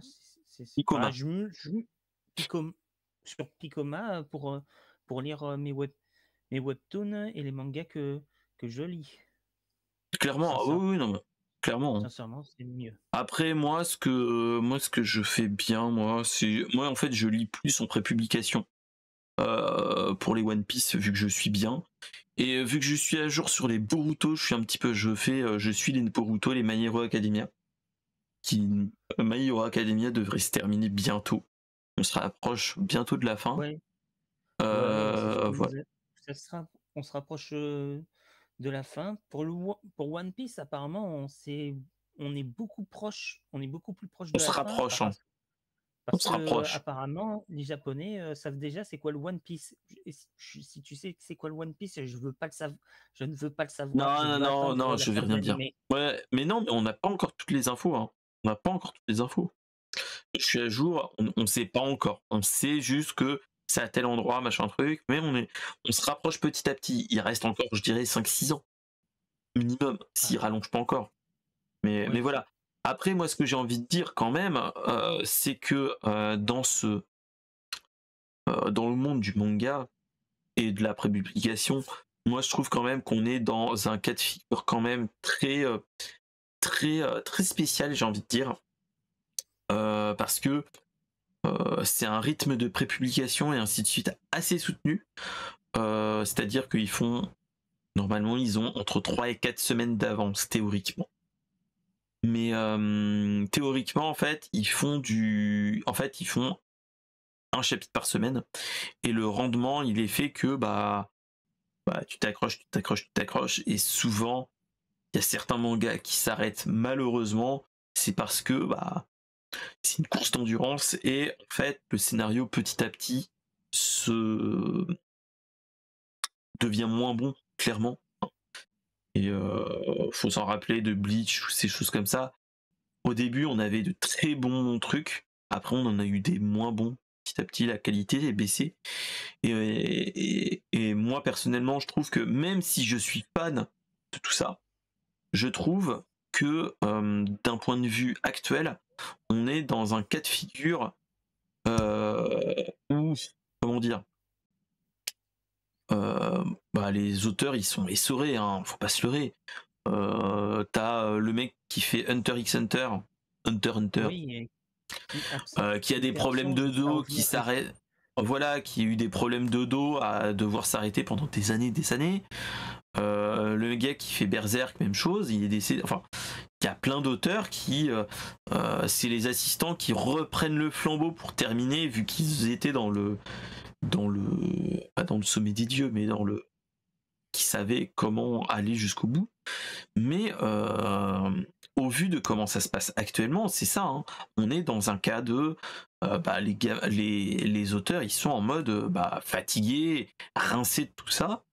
sur Picoma pour lire mes webtoons et les mangas que je lis. Clairement, oui, non, clairement. Sincèrement, c'est mieux. Après, moi, ce que je fais bien, moi, en fait, je lis plus en prépublication pour les One Piece, vu que je suis bien. Et vu que je suis à jour sur les Boruto, je suis les Boruto, les My Hero Academia. My Hero Academia devrait se terminer bientôt. On se rapproche bientôt de la fin. Ouais. Voilà. On se rapproche de la fin. Pour One Piece, apparemment, on est beaucoup plus proche de la fin. Rapproche, hein. Parce que apparemment, les Japonais savent déjà c'est quoi le One Piece. Si tu sais c'est quoi le One Piece, je ne veux pas le savoir. Non, je vais rien dire. Ouais, mais non, mais on n'a pas encore toutes les infos. Hein. On n'a pas encore toutes les infos. Je suis à jour, on ne sait pas encore. On sait juste que c'est à tel endroit, machin truc, mais on se rapproche petit à petit. Il reste encore, je dirais, 5-6 ans minimum, s'il rallonge pas encore. Mais voilà. Après, moi, ce que j'ai envie de dire quand même, c'est que dans le monde du manga et de la prépublication, moi, je trouve quand même qu'on est dans un cas de figure quand même très, très spécial, j'ai envie de dire. Parce que c'est un rythme de prépublication et ainsi de suite assez soutenu. C'est-à-dire qu'ils normalement, ils ont entre 3 et 4 semaines d'avance, théoriquement. Mais théoriquement, en fait, ils font un chapitre par semaine. Et le rendement, il est fait que tu t'accroches. Et souvent, il y a certains mangas qui s'arrêtent malheureusement. C'est parce que c'est une course d'endurance et en fait le scénario petit à petit devient moins bon, clairement. Et faut s'en rappeler de Bleach ou ces choses comme ça. Au début, on avait de très bons trucs. Après, on en a eu des moins bons. Petit à petit, la qualité est baissée. Et moi, personnellement, je trouve que même si je suis fan de tout ça, je trouve que d'un point de vue actuel, on est dans un cas de figure où, comment dire, les auteurs ils sont essorés, hein, faut pas se leurrer. T'as le mec qui fait Hunter x Hunter, Oui, qui a des problèmes de dos, qui s'arrête, voilà, qui a eu des problèmes de dos à devoir s'arrêter pendant des années, le gars qui fait Berserk, même chose, il est décédé. Enfin, il y a plein d'auteurs qui, c'est les assistants qui reprennent le flambeau pour terminer, vu qu'ils étaient pas dans le sommet des dieux, mais qui savaient comment aller jusqu'au bout. Mais au vu de comment ça se passe actuellement, c'est ça. Hein, on est dans un cas de les auteurs, ils sont en mode fatigués, rincés de tout ça.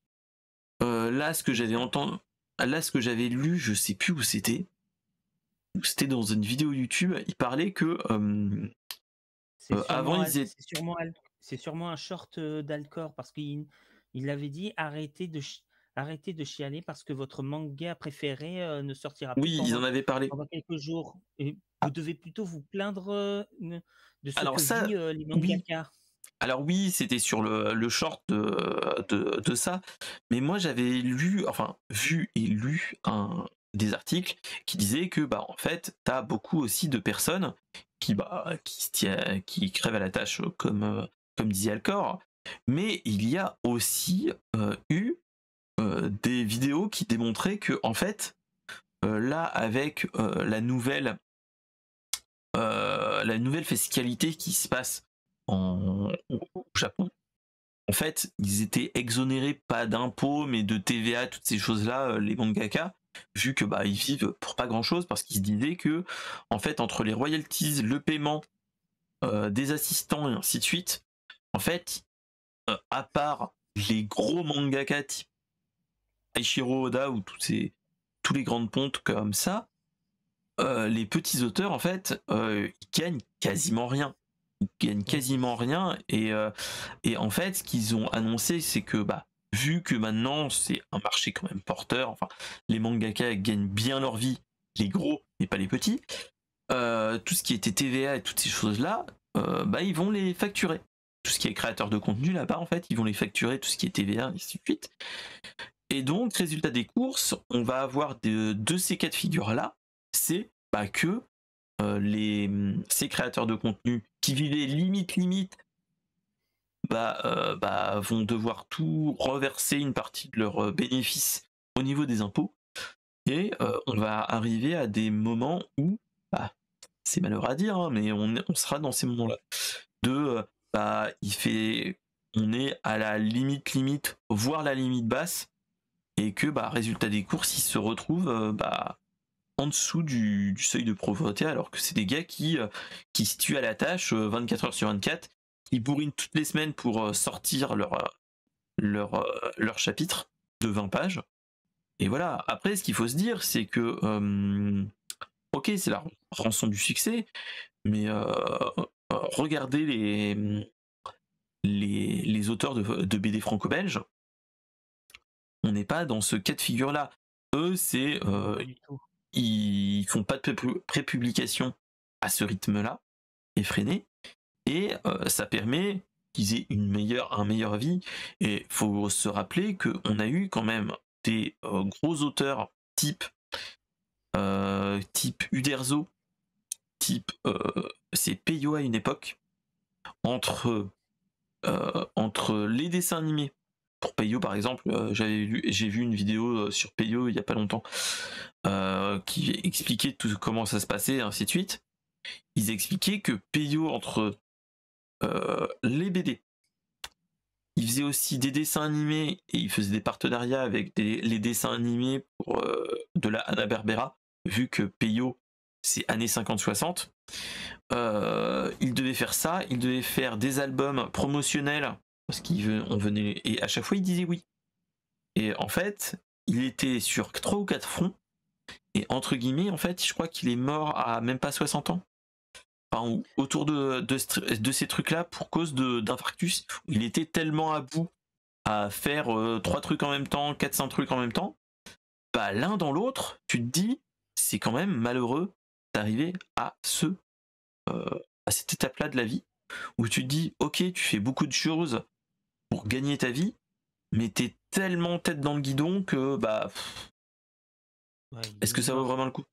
Là, ce que j'avais lu, je sais plus où c'était. C'était dans une vidéo YouTube. Il parlait que avant ils étaient. C'est sûrement un short d'Alcor parce qu'il avait dit arrêtez de chialer parce que votre manga préféré ne sortira plus Ils en avaient parlé. pendant quelques jours. Et vous devez plutôt vous plaindre de ce Alors que vit les mangaka. Alors oui, c'était sur le short de ça, mais moi j'avais lu, enfin vu et lu des articles qui disaient que bah en fait t'as beaucoup aussi de personnes qui crèvent à la tâche comme disait Alcor, mais il y a aussi eu des vidéos qui démontraient que en fait là avec la nouvelle fiscalité qui se passe au Japon. En fait, ils étaient exonérés pas d'impôts, mais de TVA, toutes ces choses-là, les mangaka, vu que bah ils vivent pour pas grand-chose, parce qu'ils se disaient que, en fait, entre les royalties, le paiement des assistants et ainsi de suite, en fait, à part les gros mangaka type Eiichiro Oda ou tous les grandes pontes comme ça, les petits auteurs, en fait, ils gagnent quasiment rien. Ils gagnent Oui. quasiment rien. Et en fait, ce qu'ils ont annoncé, c'est que, bah, vu que maintenant, c'est un marché quand même porteur, enfin, les mangaka gagnent bien leur vie, les gros, mais pas les petits, tout ce qui était TVA et toutes ces choses-là, bah, ils vont les facturer. Tout ce qui est créateur de contenu là-bas, en fait, ils vont les facturer, tout ce qui est TVA, et ainsi de suite. Et donc, résultat des courses, on va avoir de ces cas de figure-là, c'est bah, que ces créateurs de contenu qui vivaient limite, bah, vont devoir tout reverser une partie de leurs bénéfices au niveau des impôts. Et on va arriver à des moments où, bah, c'est malheureux à dire, hein, mais on sera dans ces moments-là. Bah, on est à la limite, voire la limite basse, et que, bah, résultat des courses, ils se retrouvent, bah, en dessous du seuil de pauvreté, alors que c'est des gars qui se tuent à la tâche 24 heures sur 24, qui bourrinent toutes les semaines pour sortir leur chapitre de 20 pages. Et voilà, après, ce qu'il faut se dire, c'est que, ok, c'est la rançon du succès, mais regardez les auteurs de BD franco-belges, on n'est pas dans ce cas de figure-là. Eux, c'est Non, pas du tout. ils font pas de prépublication à ce rythme-là, effréné, et ça permet qu'ils aient un meilleur vie. Et faut se rappeler qu'on a eu quand même des gros auteurs type Uderzo, type c'est Peyo à une époque, entre les dessins animés. Pour Peyo par exemple, j'ai vu une vidéo sur Peyo il y a pas longtemps qui expliquait tout comment ça se passait et ainsi de suite. Ils expliquaient que Peyo, entre les BD, il faisait aussi des dessins animés et il faisait des partenariats avec les dessins animés de la Hanna-Barbera, vu que Peyo c'est années 50-60. Il devait faire ça, il devait faire des albums promotionnels parce qu'on venait, et à chaque fois il disait oui. Et en fait, il était sur 3 ou 4 fronts, et entre guillemets, en fait, je crois qu'il est mort à même pas 60 ans. Enfin, autour de ces trucs-là, pour cause d'infarctus, où il était tellement à bout à faire 3 trucs en même temps, 4-5 trucs en même temps, bah l'un dans l'autre, tu te dis, c'est quand même malheureux d'arriver à cette étape-là de la vie, où tu te dis, ok, tu fais beaucoup de choses pour gagner ta vie, mais t'es tellement tête dans le guidon que bah Ouais, est-ce il que est ça vaut mort. vraiment le coup?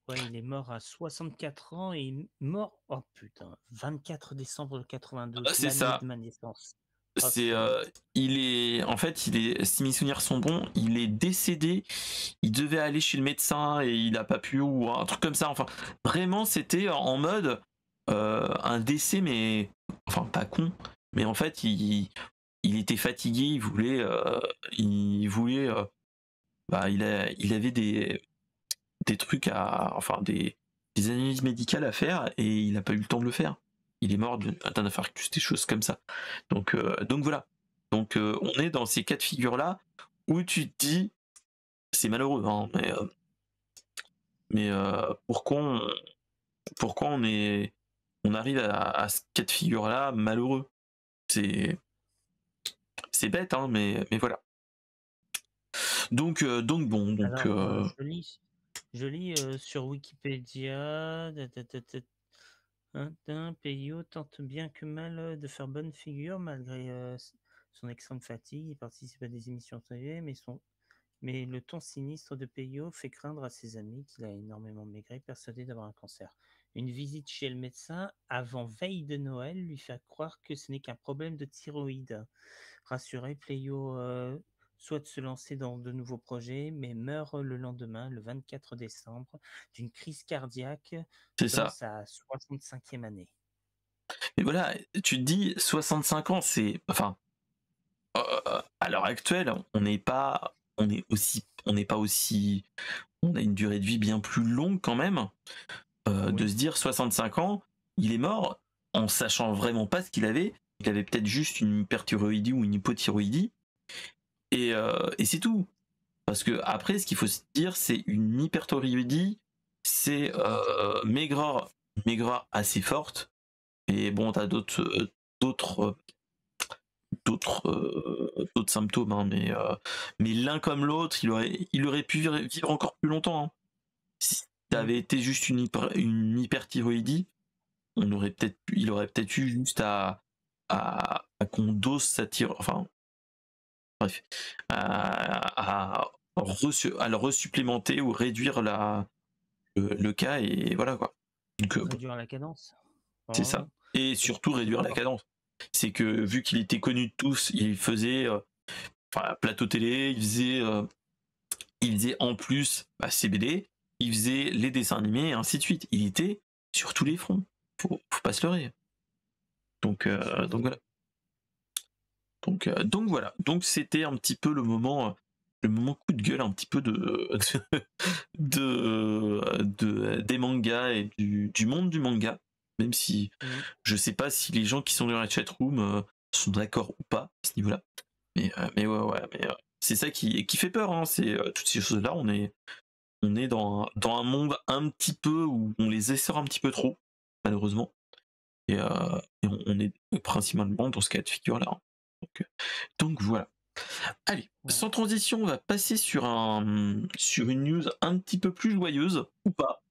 Ouais, il est mort à 64 ans et mort, oh putain, 24 décembre 92, C'est l'année ça. de ma naissance. Oh C'est purée. si mes souvenirs sont bons, il est décédé. Il devait aller chez le médecin et il a pas pu, ou un truc comme ça. Enfin, vraiment, c'était en mode un décès, mais enfin pas con. Mais en fait, il était fatigué. Bah, il avait des trucs enfin des analyses médicales à faire et il n'a pas eu le temps de le faire. Il est mort d'un infarctus, des choses comme ça. Donc voilà. Donc on est dans ces cas de figure là où tu te dis c'est malheureux, hein, mais pourquoi on arrive à ce cas de figure là malheureux. C'est c'est bête, hein, mais voilà. Donc bon, Alors, je lis sur Wikipédia, PIO tente bien que mal de faire bonne figure malgré son extrême fatigue. Il participe à des émissions télé, mais le ton sinistre de PIO fait craindre à ses amis qu'il a énormément maigri, persuadé d'avoir un cancer. Une visite chez le médecin avant veille de Noël lui fait croire que ce n'est qu'un problème de thyroïde. Rassuré, PIO souhaite se lancer dans de nouveaux projets, mais meurt le lendemain, le 24 décembre, d'une crise cardiaque C'est dans ça. sa 65e année. Et voilà, tu te dis 65 ans, c'est, enfin, à l'heure actuelle, on n'est pas aussi, on a une durée de vie bien plus longue quand même. De Oui. se dire 65 ans, il est mort en sachant vraiment pas ce qu'il avait. Il avait peut-être juste une hyperthyroïdie ou une hypothyroïdie. Et c'est tout. Parce que après, ce qu'il faut se dire, c'est une hyperthyroïdie, c'est maigreur assez forte. Et bon, t'as d'autres d'autres symptômes, hein, mais l'un comme l'autre, il aurait pu vivre encore plus longtemps, hein. Si ça avait été juste une hyperthyroïdie, il aurait peut-être eu juste à qu'on dose sa enfin bref, à le resupplémenter ou réduire le cas, et voilà quoi. Donc bon, Réduire la cadence. c'est ça. Et surtout réduire la cadence. C'est que vu qu'il était connu de tous, il faisait plateau télé, il faisait en plus CBD, il faisait les dessins animés et ainsi de suite. Il était sur tous les fronts. Faut pas se leurrer. Donc voilà. Donc voilà. Donc c'était un petit peu le moment coup de gueule un petit peu des mangas et du monde du manga. Même si je sais pas si les gens qui sont dans la chatroom sont d'accord ou pas à ce niveau-là. Mais ouais, c'est ça qui fait peur, hein. C'est toutes ces choses-là. On est dans un monde un petit peu où on les essore un petit peu trop, malheureusement. Et on est principalement dans ce cas de figure-là, hein. Donc voilà. Allez, sans transition, on va passer sur une news un petit peu plus joyeuse, ou pas.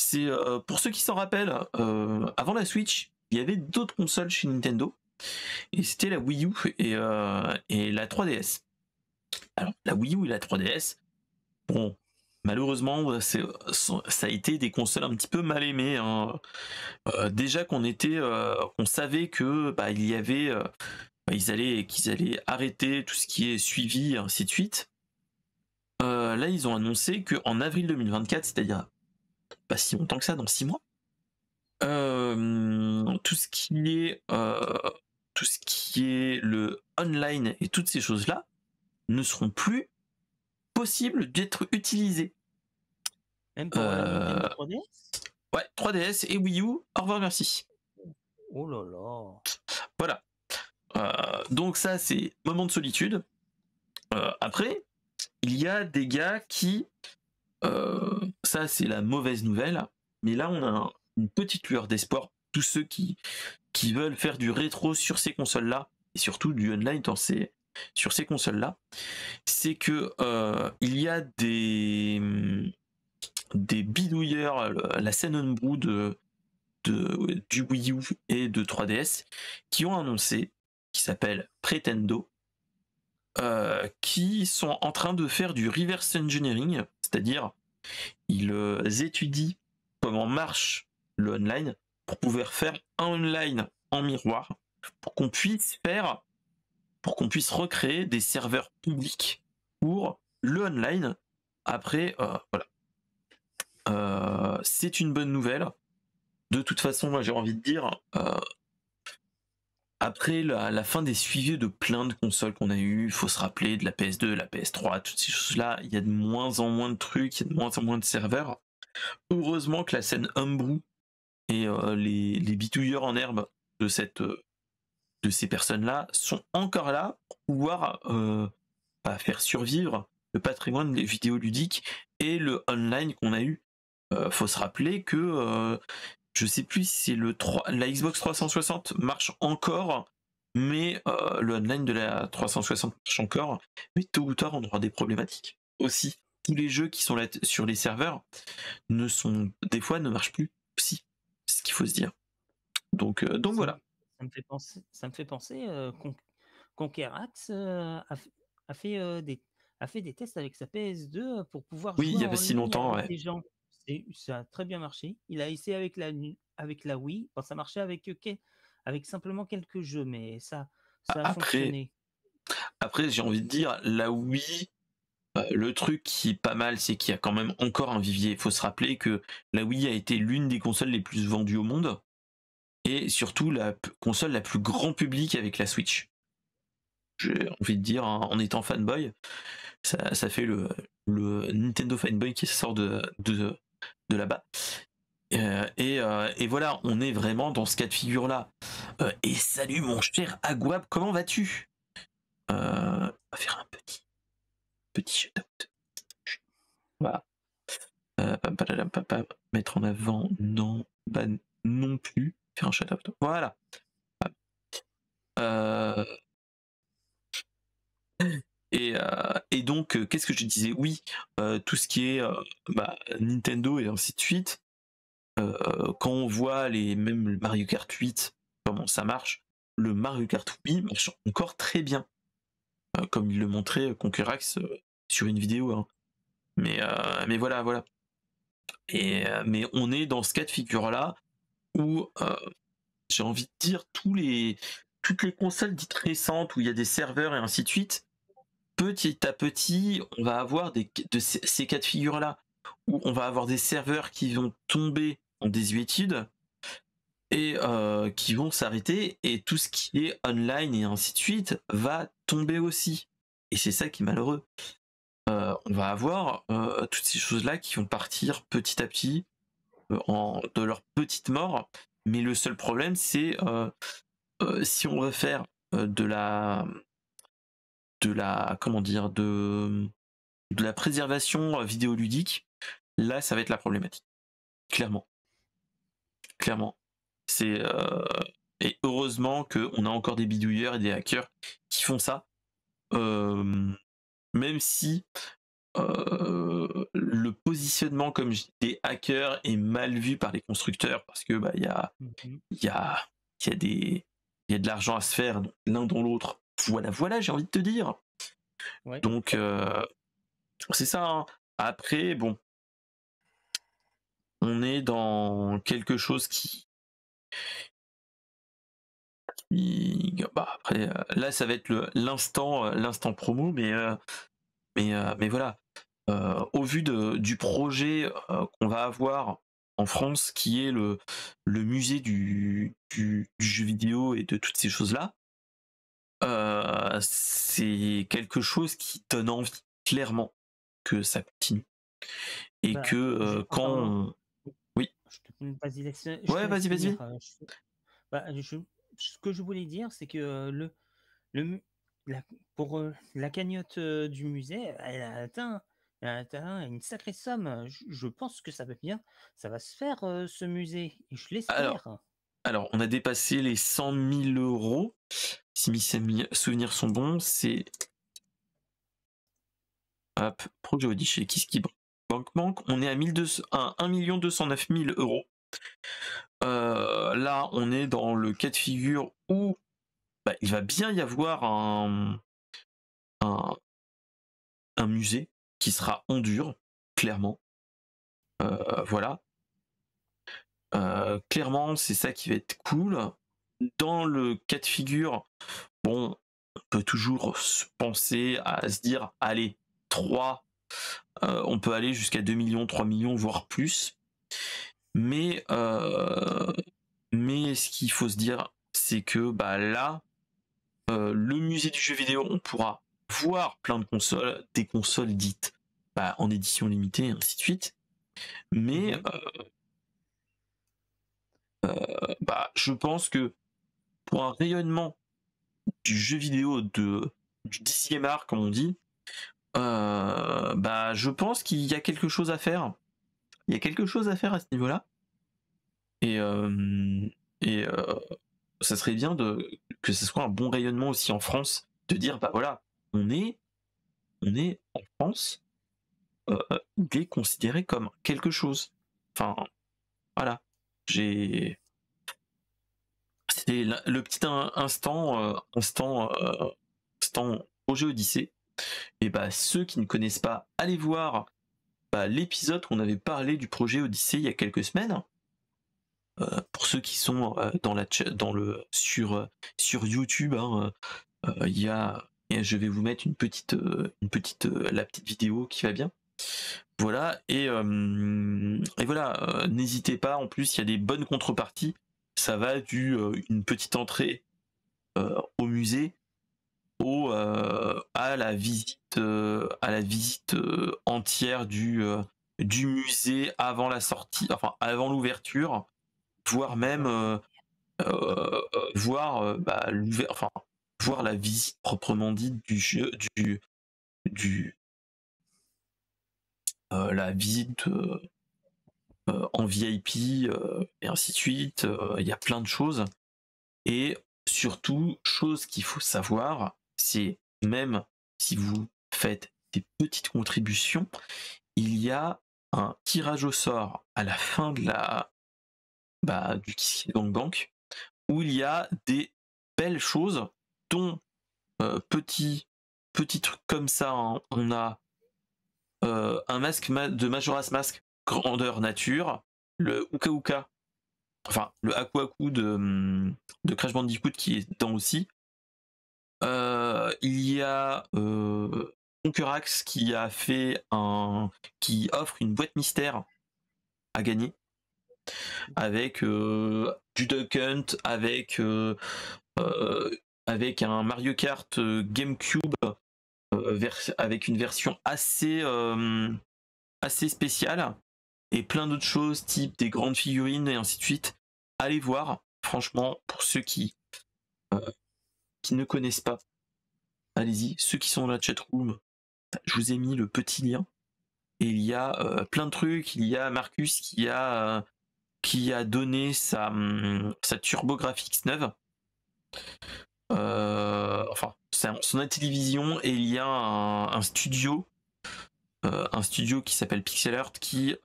C'est pour ceux qui s'en rappellent, avant la Switch, il y avait d'autres consoles chez Nintendo, et c'était la Wii U et la 3DS. Alors, la Wii U et la 3DS, bon, malheureusement, ça a été des consoles un petit peu mal aimées, hein. Déjà qu'on savait que il y avait qu'ils allaient arrêter tout ce qui est suivi et ainsi de suite. Là, ils ont annoncé qu'en avril 2024, c'est-à-dire pas si longtemps que ça, dans 6 mois, tout ce qui est le online et toutes ces choses-là ne seront plus possibles d'être utilisées. Même pour la Nintendo 3DS. Ouais, 3DS et Wii U, au revoir, merci. Oh là là. Voilà. Donc ça, c'est moment de solitude. Après, il y a des gars qui... ça, c'est la mauvaise nouvelle. Mais là, on a une petite lueur d'espoir. Tous ceux qui veulent faire du rétro sur ces consoles-là, et surtout du online sur ces consoles-là, c'est que il y a des bidouilleurs, la scène homebrew du Wii U et de 3DS, qui ont annoncé, qui s'appelle Pretendo, qui sont en train de faire du reverse engineering, c'est-à-dire ils étudient comment marche le online pour pouvoir faire un online en miroir, pour qu'on puisse recréer des serveurs publics pour le online. Après, voilà. C'est une bonne nouvelle. De toute façon, moi j'ai envie de dire, après la fin des suivis de plein de consoles qu'on a eu, il faut se rappeler de la PS2, la PS3, toutes ces choses-là, il y a de moins en moins de trucs, il y a de moins en moins de serveurs. Heureusement que la scène homebrew et les bitouilleurs en herbe de ces personnes-là sont encore là pour pouvoir faire survivre le patrimoine vidéoludique et le online qu'on a eu. Faut se rappeler que je sais plus si la Xbox 360 marche encore, mais le online de la 360 marche encore, mais tôt ou tard on aura des problématiques aussi. Tous les jeux qui sont là sur les serveurs des fois ne marchent plus aussi, c'est ce qu'il faut se dire. Donc Ça me voilà. ça me fait penser, Conquerax, a fait, a fait des tests avec sa PS2 pour pouvoir Oui, il jouer y a pas en si ligne longtemps, avec ouais. des gens. Ça a très bien marché. Il a essayé avec la Wii. Bon, ça marchait avec simplement quelques jeux, mais ça a Après, fonctionné. j'ai envie de dire, la Wii, le truc qui est pas mal, c'est qu'il y a quand même encore un vivier. Il faut se rappeler que la Wii a été l'une des consoles les plus vendues au monde, et surtout la console la plus grand public avec la Switch. J'ai envie de dire, hein, en étant fanboy, ça fait le Nintendo fanboy qui sort de là-bas. Et voilà, on est vraiment dans ce cas de figure-là. Et salut mon cher Aguab, comment vas-tu? On va faire un petit shout-out. Voilà. Mettre en avant, non, bah non plus. Faire un shout-out. Voilà. Euh, et donc, qu'est-ce que je disais? Oui, tout ce qui est Nintendo et ainsi de suite. Quand on voit même le Mario Kart 8, comment ça marche, le Mario Kart Wii marche encore très bien, comme il le montrait Conquerax sur une vidéo. Hein. Mais voilà, voilà. Mais on est dans ce cas de figure-là où j'ai envie de dire toutes les consoles dites récentes où il y a des serveurs et ainsi de suite, petit à petit, on va avoir ces cas de figure-là où on va avoir des serveurs qui vont tomber en désuétude et qui vont s'arrêter, et tout ce qui est online et ainsi de suite va tomber aussi. Et c'est ça qui est malheureux. On va avoir toutes ces choses-là qui vont partir petit à petit de leur petite mort. Mais le seul problème, c'est si on veut faire comment dire, de la préservation vidéoludique, là, ça va être la problématique. Clairement. Clairement. C'est et heureusement qu'on a encore des bidouilleurs et des hackers qui font ça, euh, même si le positionnement comme des hackers est mal vu par les constructeurs, parce que il Mmh. y a, il y a il y a de l'argent à se faire l'un dans l'autre. Voilà, voilà, j'ai envie de te dire. Ouais. Donc c'est ça. Hein. Après, bon, on est dans quelque chose après, là, ça va être l'instant promo, mais voilà. Au vu du projet qu'on va avoir en France, qui est le musée du jeu vidéo et de toutes ces choses-là, c'est quelque chose qui donne envie, clairement, que ça continue. Et que Bah, en quand parlant Oui, vas-y, je te ouais, laisse vas-y, finir, vas-y. bah, ce que je voulais dire, c'est que le mu la pour, la cagnotte, du musée, elle a atteint une sacrée somme. Je pense que ça va se faire, ce musée, et je Alors, l'espère. on a dépassé les 100 000 euros. Si mes souvenirs sont bons, c'est hop, Projet Odyssey, Kiski Bank. On est à 1 209 000 euros. Là, on est dans le cas de figure où il va bien y avoir un, un musée qui sera en dur, clairement. Voilà. Clairement, c'est ça qui va être cool. Dans le cas de figure, bon, on peut toujours penser à se dire, allez, 3, on peut aller jusqu'à 2 millions, 3 millions, voire plus. Mais, ce qu'il faut se dire, c'est que là, le musée du jeu vidéo, on pourra voir plein de consoles, des consoles dites en édition limitée, et ainsi de suite. Mais Mmh. je pense que pour un rayonnement du jeu vidéo du 10e art, comme on dit, je pense qu'il y a quelque chose à faire. Il y a quelque chose à faire à ce niveau-là. Et, ça serait bien que ce soit un bon rayonnement aussi en France, de dire, voilà, on est en France, il est considéré comme quelque chose. Enfin, voilà. J'ai c'était le petit instant projet Odyssée. Et bah ceux qui ne connaissent pas, allez voir l'épisode qu'on avait parlé du projet Odyssée il y a quelques semaines. Pour ceux qui sont sur YouTube, hein, je vais vous mettre la petite vidéo qui va bien. Voilà, et voilà, n'hésitez pas, en plus il y a des bonnes contreparties. Ça va une petite entrée au musée à la visite entière du musée avant la sortie, enfin avant l'ouverture, voire même voir la visite proprement dite du jeu, la visite en VIP, et ainsi de suite. Il y a plein de choses. Et surtout, chose qu'il faut savoir, c'est même si vous faites des petites contributions, il y a un tirage au sort à la fin de du KissKissBankBank où il y a des belles choses, dont petit truc comme ça, hein. On a un masque de Majora's Mask grandeur nature, le Uka Uka, enfin le Aku Aku de Crash Bandicoot qui est dedans aussi. Il y a Concurax qui offre une boîte mystère à gagner avec du Duck Hunt, avec un Mario Kart GameCube avec une version assez spéciale, et plein d'autres choses type des grandes figurines et ainsi de suite. Allez voir, franchement, pour ceux qui ne connaissent pas, allez-y. Ceux qui sont dans la chatroom, je vous ai mis le petit lien. Et il y a plein de trucs. Il y a Marcus qui a donné sa TurboGrafx 9. Enfin, son Intellivision, et il y a un studio qui s'appelle Pixel Art qui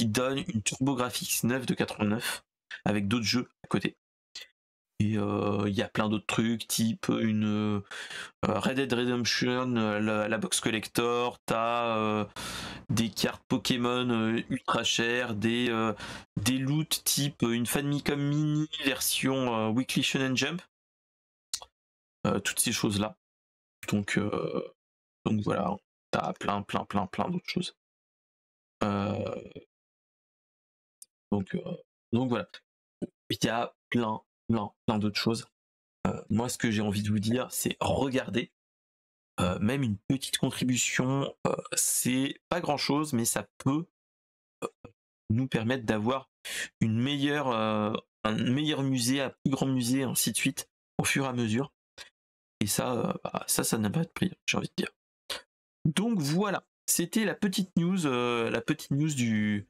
donne une TurboGrafx 9 de 89 avec d'autres jeux à côté. Et il y a plein d'autres trucs, type une Red Dead Redemption, la box collector, t'as des cartes Pokémon ultra chères, des loots type une Famicom Mini version Weekly Shonen Jump, toutes ces choses là. Donc voilà, t'as plein d'autres choses. Donc voilà, il y a plein d'autres choses. Moi, ce que j'ai envie de vous dire, c'est regardez. Même une petite contribution, c'est pas grand chose, mais ça peut nous permettre d'avoir un meilleur musée, un plus grand musée, ainsi de suite, au fur et à mesure. Et ça n'a pas de prix, j'ai envie de dire. Donc voilà, c'était la petite news du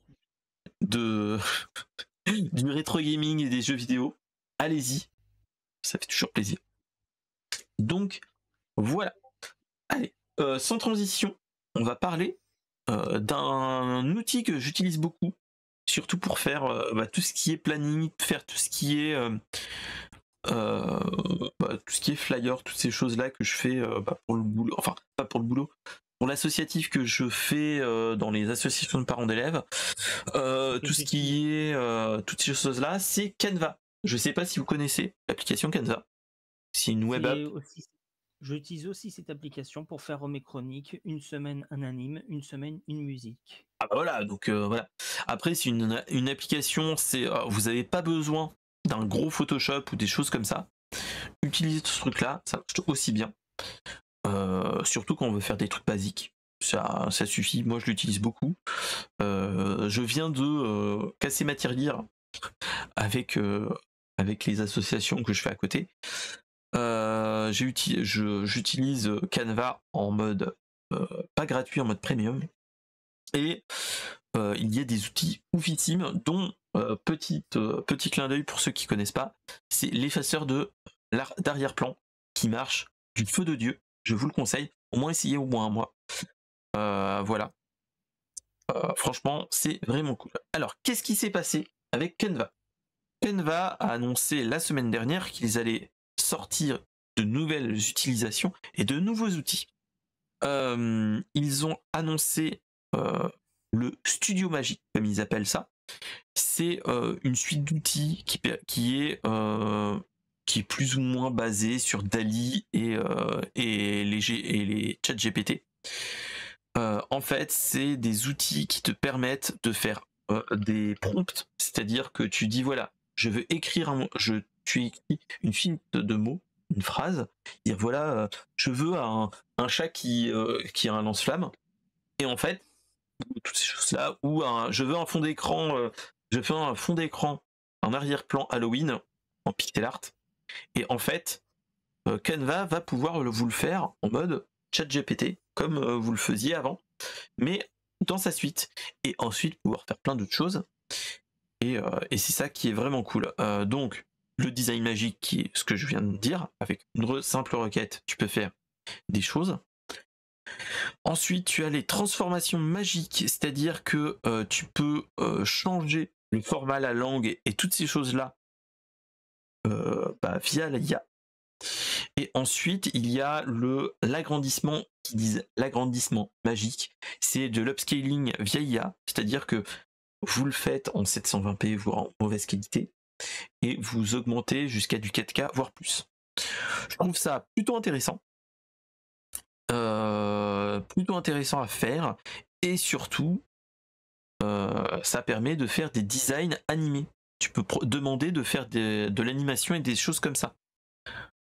rétro gaming et des jeux vidéo. Allez-y, ça fait toujours plaisir. Donc voilà. Allez, sans transition, on va parler d'un outil que j'utilise beaucoup, surtout pour faire tout ce qui est planning, faire tout ce qui est flyer, toutes ces choses-là que je fais pour le boulot, enfin pas pour le boulot, pour l'associatif que je fais dans les associations de parents d'élèves, tout ce qui est toutes ces choses-là, c'est Canva. Je sais pas si vous connaissez l'application Canva. C'est une web app. J'utilise aussi cette application pour faire mes chroniques, une semaine un anime, une semaine une musique. Ah bah voilà, donc voilà. Après, c'est une application, vous n'avez pas besoin d'un gros Photoshop ou des choses comme ça. Utilisez ce truc-là, ça marche aussi bien. Surtout quand on veut faire des trucs basiques. Ça suffit, moi je l'utilise beaucoup. Je viens de casser ma tirelire avec les associations que je fais à côté. J'utilise Canva en mode pas gratuit, en mode premium. Et il y a des outils oufissimes, dont petit clin d'œil pour ceux qui connaissent pas, c'est l'effaceur d'arrière-plan qui marche du feu de Dieu. Je vous le conseille, au moins essayez au moins un mois. Voilà. Franchement, c'est vraiment cool. Alors, qu'est-ce qui s'est passé avec Canva? Canva a annoncé la semaine dernière qu'ils allaient sortir de nouvelles utilisations et de nouveaux outils. Ils ont annoncé le Studio Magique, comme ils appellent ça. C'est une suite d'outils qui est plus ou moins basée sur DALL-E et les chats GPT. En fait, c'est des outils qui te permettent de faire des prompts, c'est-à-dire que tu dis voilà, je veux écrire tu écris une suite de mots, une phrase, dire voilà, je veux un chat qui a un lance-flamme, et en fait, toutes ces choses-là, ou je veux un fond d'écran, je fais un fond d'écran, un arrière-plan Halloween en pixel art, et en fait, Canva va pouvoir vous le faire en mode chat GPT, comme vous le faisiez avant, mais dans sa suite, et ensuite pouvoir faire plein d'autres choses, et c'est ça qui est vraiment cool. Donc, le design magique, qui est ce que je viens de dire, avec une simple requête, tu peux faire des choses. Ensuite, tu as les transformations magiques, c'est-à-dire que tu peux changer le format, la langue et toutes ces choses-là via l'IA. Et ensuite, il y a l'agrandissement, qui disent l'agrandissement magique, c'est de l'upscaling via IA, c'est-à-dire que vous le faites en 720p, voire en mauvaise qualité, et vous augmentez jusqu'à du 4K, voire plus. Je trouve ça plutôt intéressant. À faire, et surtout ça permet de faire des designs animés. Tu peux demander de faire de l'animation et des choses comme ça.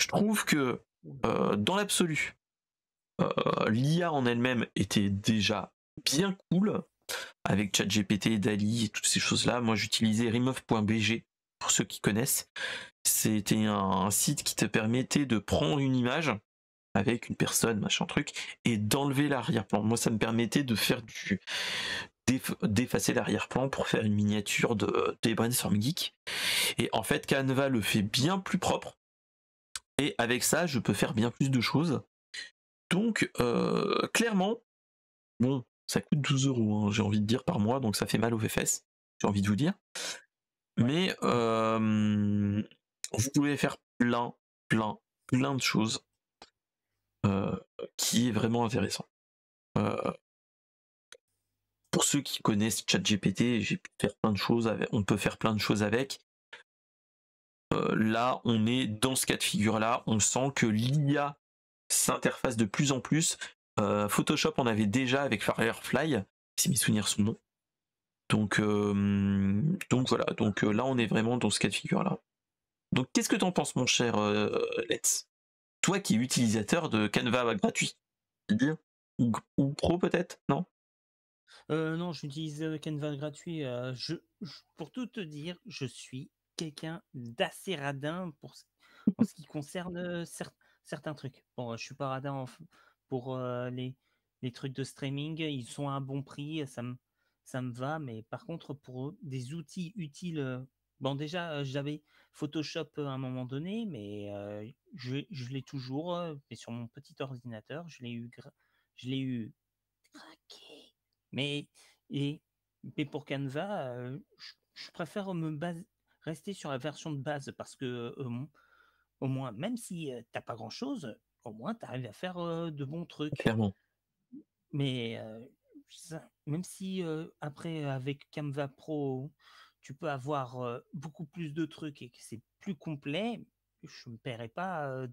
Je trouve que dans l'absolu, l'IA en elle-même était déjà bien cool avec ChatGPT, DALL-E et toutes ces choses-là. Moi j'utilisais remove.bg pour ceux qui connaissent. C'était un site qui te permettait de prendre une image avec une personne, machin truc, et d'enlever l'arrière-plan. Moi, ça me permettait de faire d'effacer l'arrière-plan pour faire une miniature des Brainstorm Geek. Et en fait, Canva le fait bien plus propre. Et avec ça, je peux faire bien plus de choses. Donc, clairement, bon, ça coûte 12 €, hein, j'ai envie de dire, par mois, donc ça fait mal aux fesses, j'ai envie de vous dire. Mais vous pouvez faire plein de choses. Qui est vraiment intéressant. Pour ceux qui connaissent ChatGPT, j'ai pu faire plein de choses avec, on peut faire plein de choses avec. Là, on est dans ce cas de figure-là, on sent que l'IA s'interface de plus en plus. Photoshop, on avait déjà avec Firefly, si mes souvenirs sont bons. Donc voilà, donc là, on est vraiment dans ce cas de figure-là. Donc, qu'est-ce que t'en penses, mon cher Let's? Toi qui es utilisateur de Canva gratuit, c'est-à-dire, ou pro peut-être, non? Non, j'utilise Canva gratuit. Pour tout te dire, je suis quelqu'un d'assez radin en ce qui concerne certains trucs. Bon, je suis pas radin pour les trucs de streaming. Ils sont à un bon prix, ça me va. Mais par contre, pour des outils utiles, bon, déjà, j'avais Photoshop à un moment donné, mais je l'ai toujours. Mais sur mon petit ordinateur, je l'ai eu craqué. Mais, mais pour Canva, je préfère rester sur la version de base parce que au moins, même si t'as pas grand-chose, au moins tu arrives à faire de bons trucs. Clairement. Mais même si après, avec Canva Pro, tu peux avoir beaucoup plus de trucs et que c'est plus complet, je ne me paierais pas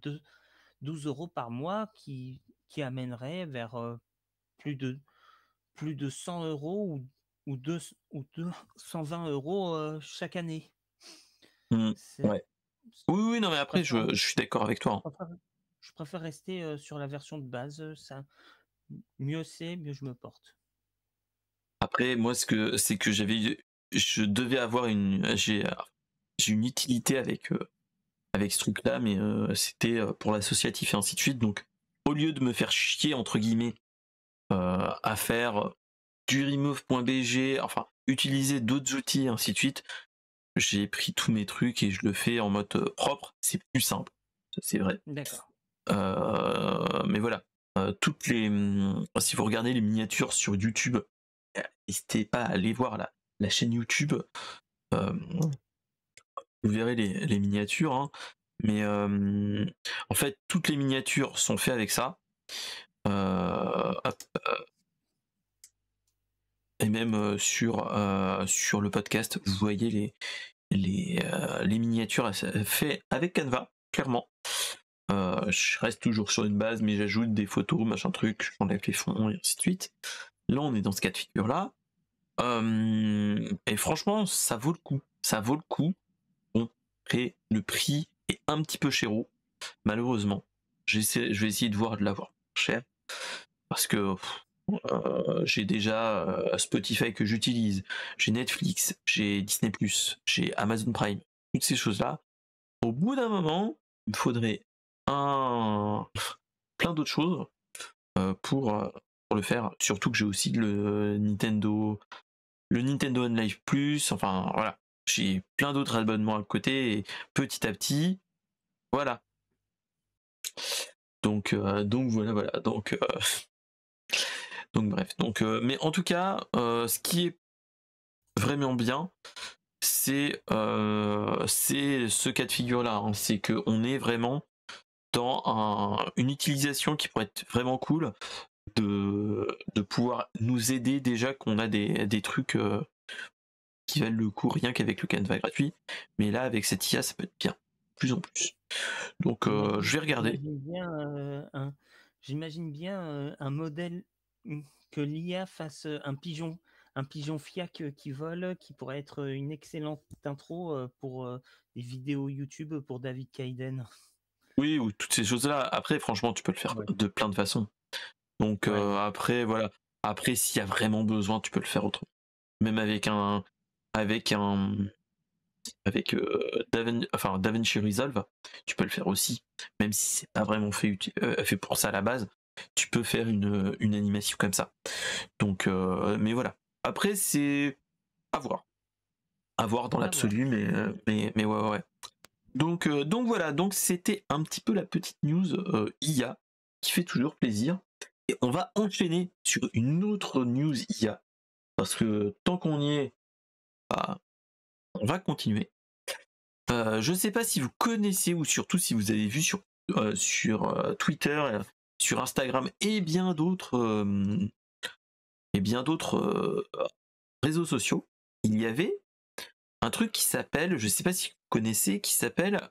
12 € par mois qui amènerait vers plus de 100 € ou 220 € chaque année. Ouais. Oui, non, mais Je après, préfère, je suis d'accord avec toi. je préfère rester sur la version de base. Ça, mieux c'est, mieux je me porte. Après, moi, c'est que je devais avoir j'ai une utilité avec ce truc-là, mais c'était pour l'associatif et ainsi de suite. Donc, au lieu de me faire chier entre guillemets à faire du remove.bg, enfin utiliser d'autres outils et ainsi de suite, j'ai pris tous mes trucs et je le fais en mode propre. C'est plus simple, c'est vrai. D'accord. Mais voilà, si vous regardez les miniatures sur YouTube, n'hésitez pas à aller voir la chaîne YouTube. vous verrez les miniatures, hein. Mais en fait, toutes les miniatures sont faites avec ça. Hop. Et même sur le podcast, vous voyez les miniatures faites avec Canva, clairement. Je reste toujours sur une base, mais j'ajoute des photos, machin truc, j'enlève les fonds et ainsi de suite. Là, on est dans ce cas de figure là. Et franchement, ça vaut le coup. Ça vaut le coup. Bon, après, le prix est un petit peu chéro, malheureusement. Je vais essayer de voir de l'avoir cher. Parce que j'ai déjà Spotify que j'utilise, j'ai Netflix, j'ai Disney+, j'ai Amazon Prime, toutes ces choses-là. Au bout d'un moment, il me faudrait plein d'autres choses pour le faire. Surtout que j'ai aussi le Nintendo On Live Plus. Enfin voilà, j'ai plein d'autres abonnements à côté et petit à petit, voilà. Donc voilà. Donc bref. Mais en tout cas, ce qui est vraiment bien, c'est ce cas de figure là, hein. C'est qu'on est vraiment dans une utilisation qui pourrait être vraiment cool de pouvoir nous aider déjà qu'on a des trucs qui valent le coup rien qu'avec le Canva gratuit, mais là avec cette IA ça peut être bien, plus en plus. Donc je vais regarder. J'imagine bien un modèle que l'IA fasse un pigeon fiac qui vole, qui pourrait être une excellente intro pour des vidéos YouTube pour David Kaiden. Oui, ou toutes ces choses-là. Après, franchement, tu peux le faire Ouais. de plein de façons. Donc Ouais. après, voilà. Après, s'il y a vraiment besoin, tu peux le faire autrement. Même avec DaVinci Resolve, tu peux le faire aussi. Même si c'est pas vraiment fait pour ça à la base, tu peux faire une animation comme ça. Donc, mais voilà. Après, c'est à voir. À voir dans l'absolu, mais ouais. Donc voilà, donc c'était un petit peu la petite news IA qui fait toujours plaisir. Et on va enchaîner sur une autre news IA. Parce que tant qu'on y est, bah, on va continuer. Je ne sais pas si vous connaissez ou surtout si vous avez vu sur Twitter, sur Instagram et bien d'autres réseaux sociaux, il y avait un truc qui s'appelle, je ne sais pas si vous connaissez, qui s'appelle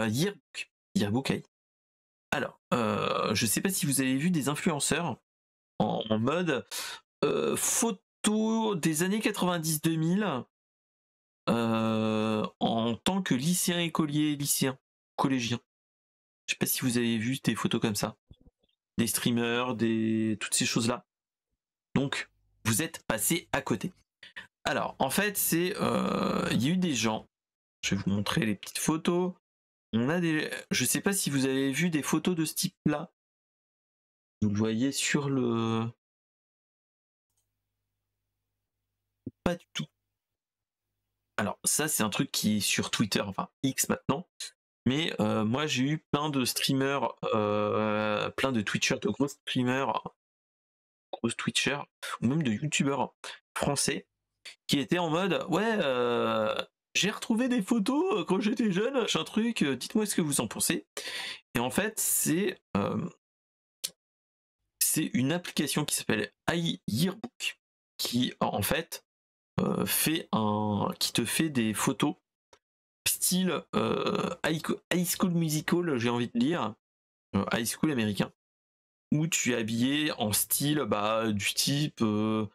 Yearbook AI. Alors, je ne sais pas si vous avez vu des influenceurs en mode photo des années 90-2000 en tant que lycéen, écolier, lycéen, collégien. Je sais pas si vous avez vu des photos comme ça, des streamers, toutes ces choses-là. Donc, vous êtes passé à côté. Alors, en fait, il y a eu des gens. Je vais vous montrer les petites photos. Je sais pas si vous avez vu des photos de ce type-là. Vous le voyez sur le. Pas du tout. Alors, ça, c'est un truc qui est sur Twitter, enfin X maintenant. Mais moi, j'ai eu plein de streamers, plein de Twitchers, de gros streamers, gros Twitchers, ou même de YouTubeurs français, qui étaient en mode ouais, j'ai retrouvé des photos quand j'étais jeune, machin truc, dites-moi ce que vous en pensez. Et en fait, c'est une application qui s'appelle iYearbook, qui en fait qui te fait des photos style High School Musical, j'ai envie de dire, High School américain, où tu es habillé en style du type le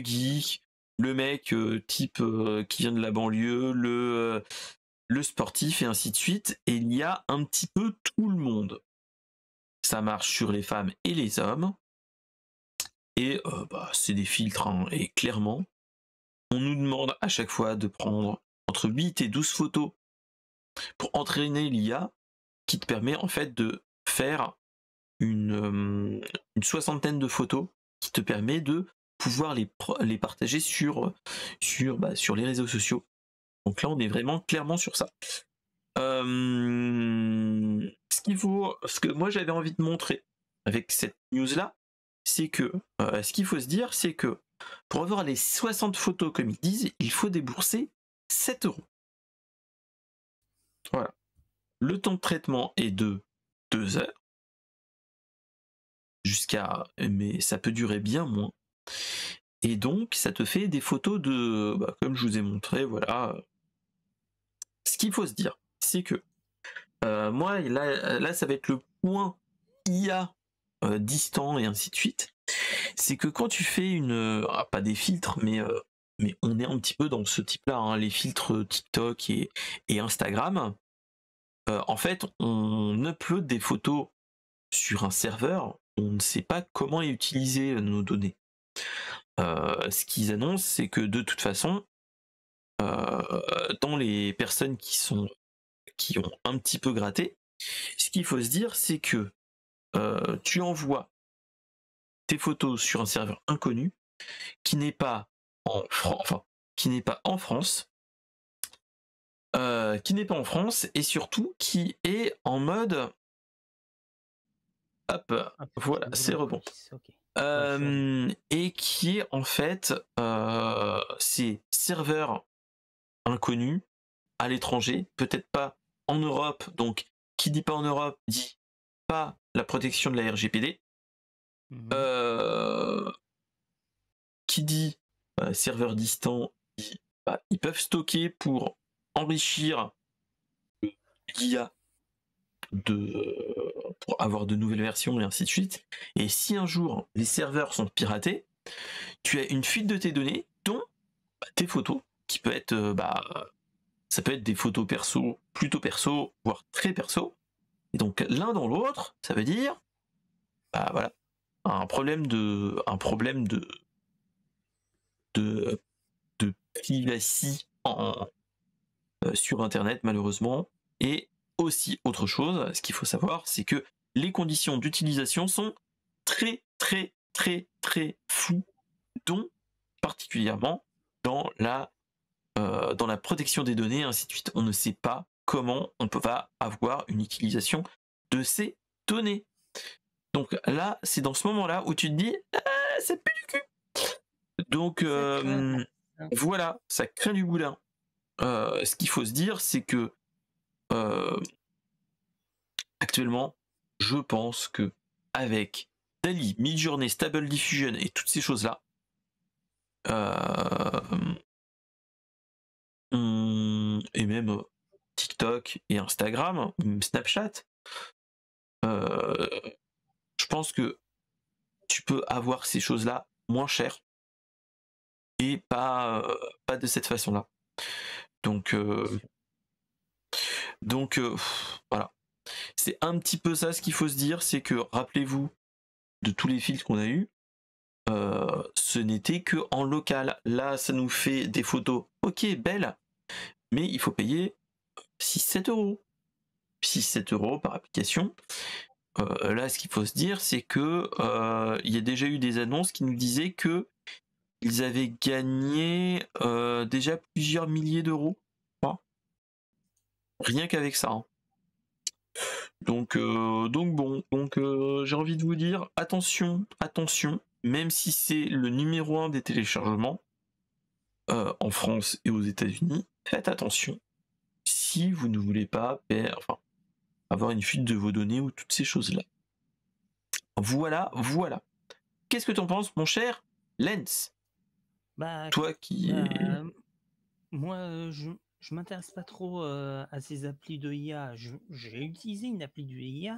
geek, le mec type qui vient de la banlieue, le sportif et ainsi de suite. Et il y a un petit peu tout le monde. Ça marche sur les femmes et les hommes. Et c'est des filtres, hein, et clairement, on nous demande à chaque fois de prendre entre 8 et 12 photos pour entraîner l'IA qui te permet en fait de faire une soixantaine de photos qui te permet de pouvoir les partager sur les réseaux sociaux. Donc là, on est vraiment clairement sur ça. Ce que moi j'avais envie de montrer avec cette news là, c'est que ce qu'il faut se dire, c'est que pour avoir les 60 photos comme ils disent, il faut débourser 7 euros. Voilà. Le temps de traitement est de 2 heures mais ça peut durer bien moins. Et donc, ça te fait des photos comme je vous ai montré, voilà. Ce qu'il faut se dire, c'est que moi, là, ça va être le point IA distant et ainsi de suite. C'est que quand tu fais pas des filtres, mais on est un petit peu dans ce type-là, hein, les filtres TikTok et Instagram. En fait, on upload des photos sur un serveur, on ne sait pas comment utiliser nos données. Ce qu'ils annoncent, c'est que de toute façon, dans les personnes qui ont un petit peu gratté, ce qu'il faut se dire, c'est que tu envoies tes photos sur un serveur inconnu qui n'est pas qui n'est pas en France, et surtout qui est en mode, hop, Ah, voilà, je c'est la rebond. police, OK. Ouais, je suis allé. Et qui est en fait, c'est serveur inconnu à l'étranger, peut-être pas en Europe, donc qui dit pas en Europe dit pas la protection de la RGPD. Mmh. Euh, qui dit serveur distant dit ils peuvent stocker pour enrichir l'IA pour avoir de nouvelles versions et ainsi de suite. Et si un jour les serveurs sont piratés, tu as une fuite de tes données, dont tes photos, qui peut être ça peut être des photos perso, plutôt perso, voire très perso. Et donc l'un dans l'autre, ça veut dire voilà, un problème de privacy sur internet malheureusement. Et aussi autre chose, ce qu'il faut savoir, c'est que les conditions d'utilisation sont très très très très floues, dont particulièrement dans la protection des données et ainsi de suite. On ne sait pas comment on peut pas avoir une utilisation de ces données. Donc là, c'est dans ce moment-là où tu te dis c'est plus du cul. Donc Ça craint. voilà, ça craint du boudin. Ce qu'il faut se dire, c'est que euh, actuellement, je pense que avec Dali, Midjourney, Stable Diffusion et toutes ces choses-là, euh, et même TikTok et Instagram, même Snapchat, euh, je pense que tu peux avoir ces choses-là moins chères et pas de cette façon-là. Donc, C'est euh, sûr. donc voilà. C'est un petit peu ça ce qu'il faut se dire, c'est que rappelez-vous de tous les filtres qu'on a eus, ce n'était que en local. Là, ça nous fait des photos, ok, belles, mais il faut payer 6-7 euros. 6-7 euros par application. Là, ce qu'il faut se dire, c'est que il y a déjà eu des annonces qui nous disaient que ils avaient gagné déjà plusieurs milliers d'euros, je crois, rien qu'avec ça, hein. Donc bon, j'ai envie de vous dire, attention, attention, même si c'est le numéro 1 des téléchargements en France et aux États-Unis, faites attention si vous ne voulez pas avoir une fuite de vos données ou toutes ces choses-là. Voilà, voilà. Qu'est-ce que t'en penses, mon cher Lens? Bah Toi qui bah, es... moi, je m'intéresse pas trop, à ces applis de IA. Je J'ai utilisé une appli de IA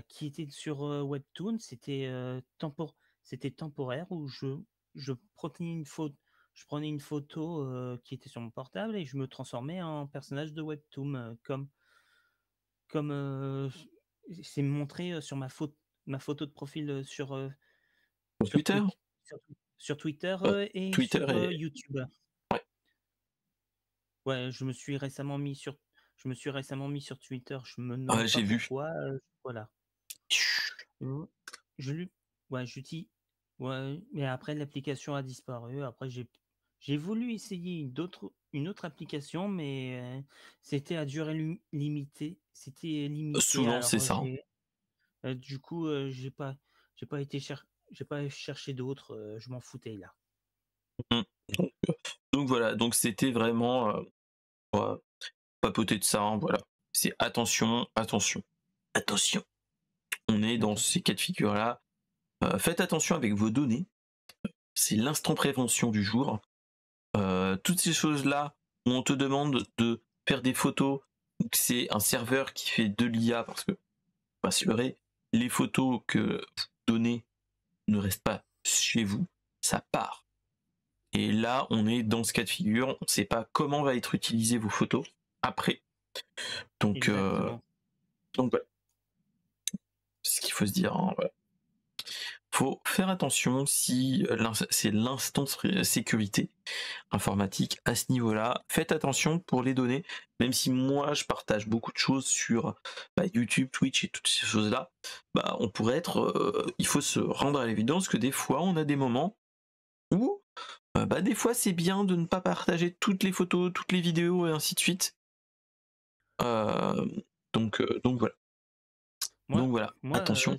qui était sur, Webtoon. C'était temporaire où je prenais une photo, qui était sur mon portable et je me transformais en personnage de Webtoon, comme c'est montré, sur ma photo de profil, sur sur Twitter? Twitch sur sur Twitter, Euh, et Twitter sur, et... YouTube. Ouais. Ouais, je me suis récemment mis sur Twitter, je me Ouais, demande pas j'ai vu. pourquoi, voilà. Mmh. Je l'u Ouais, j'utilise ouais, mais après l'application a disparu. Après j'ai voulu essayer une autre application, mais c'était à durée limitée. C'était limité, Souvent, c'est alors ça, hein. du coup, j'ai pas cherché d'autres, je m'en foutais là. Mm. Donc, donc voilà, donc c'était vraiment... ouais. papoter de ça, hein, voilà. C'est attention. On est dans ces cas de figure-là. Faites attention avec vos données. C'est l'instant prévention du jour. Toutes ces choses-là où on te demande de faire des photos, ou que c'est un serveur qui fait de l'IA, parce que, pas se leurrer, les photos que vous donnez ne restent pas chez vous, ça part. Et là, on est dans ce cas de figure, on ne sait pas comment va être utilisées vos photos après. Donc voilà. C'est ce qu'il faut se dire. Hein, voilà. Faut faire attention si c'est l'instant sécurité informatique à ce niveau-là. Faites attention pour les données, même si moi je partage beaucoup de choses sur YouTube, Twitch et toutes ces choses-là. On pourrait être, il faut se rendre à l'évidence que des fois on a des moments où des fois c'est bien de ne pas partager toutes les photos, toutes les vidéos et ainsi de suite. Donc voilà. Donc voilà, attention.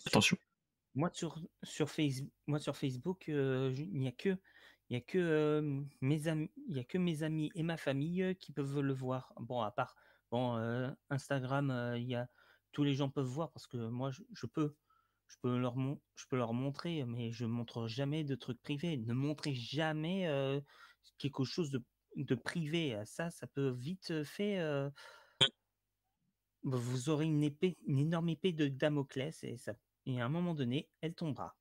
Moi sur Facebook, il n'y a que mes amis et ma famille qui peuvent le voir. Bon, à part Instagram, tous les gens peuvent voir parce que moi je peux leur montrer, mais je montre jamais de trucs privés. Ne montrez jamais quelque chose de privé. Ça peut vite fait. Vous aurez une énorme épée de Damoclès et à un moment donné, elle tombera.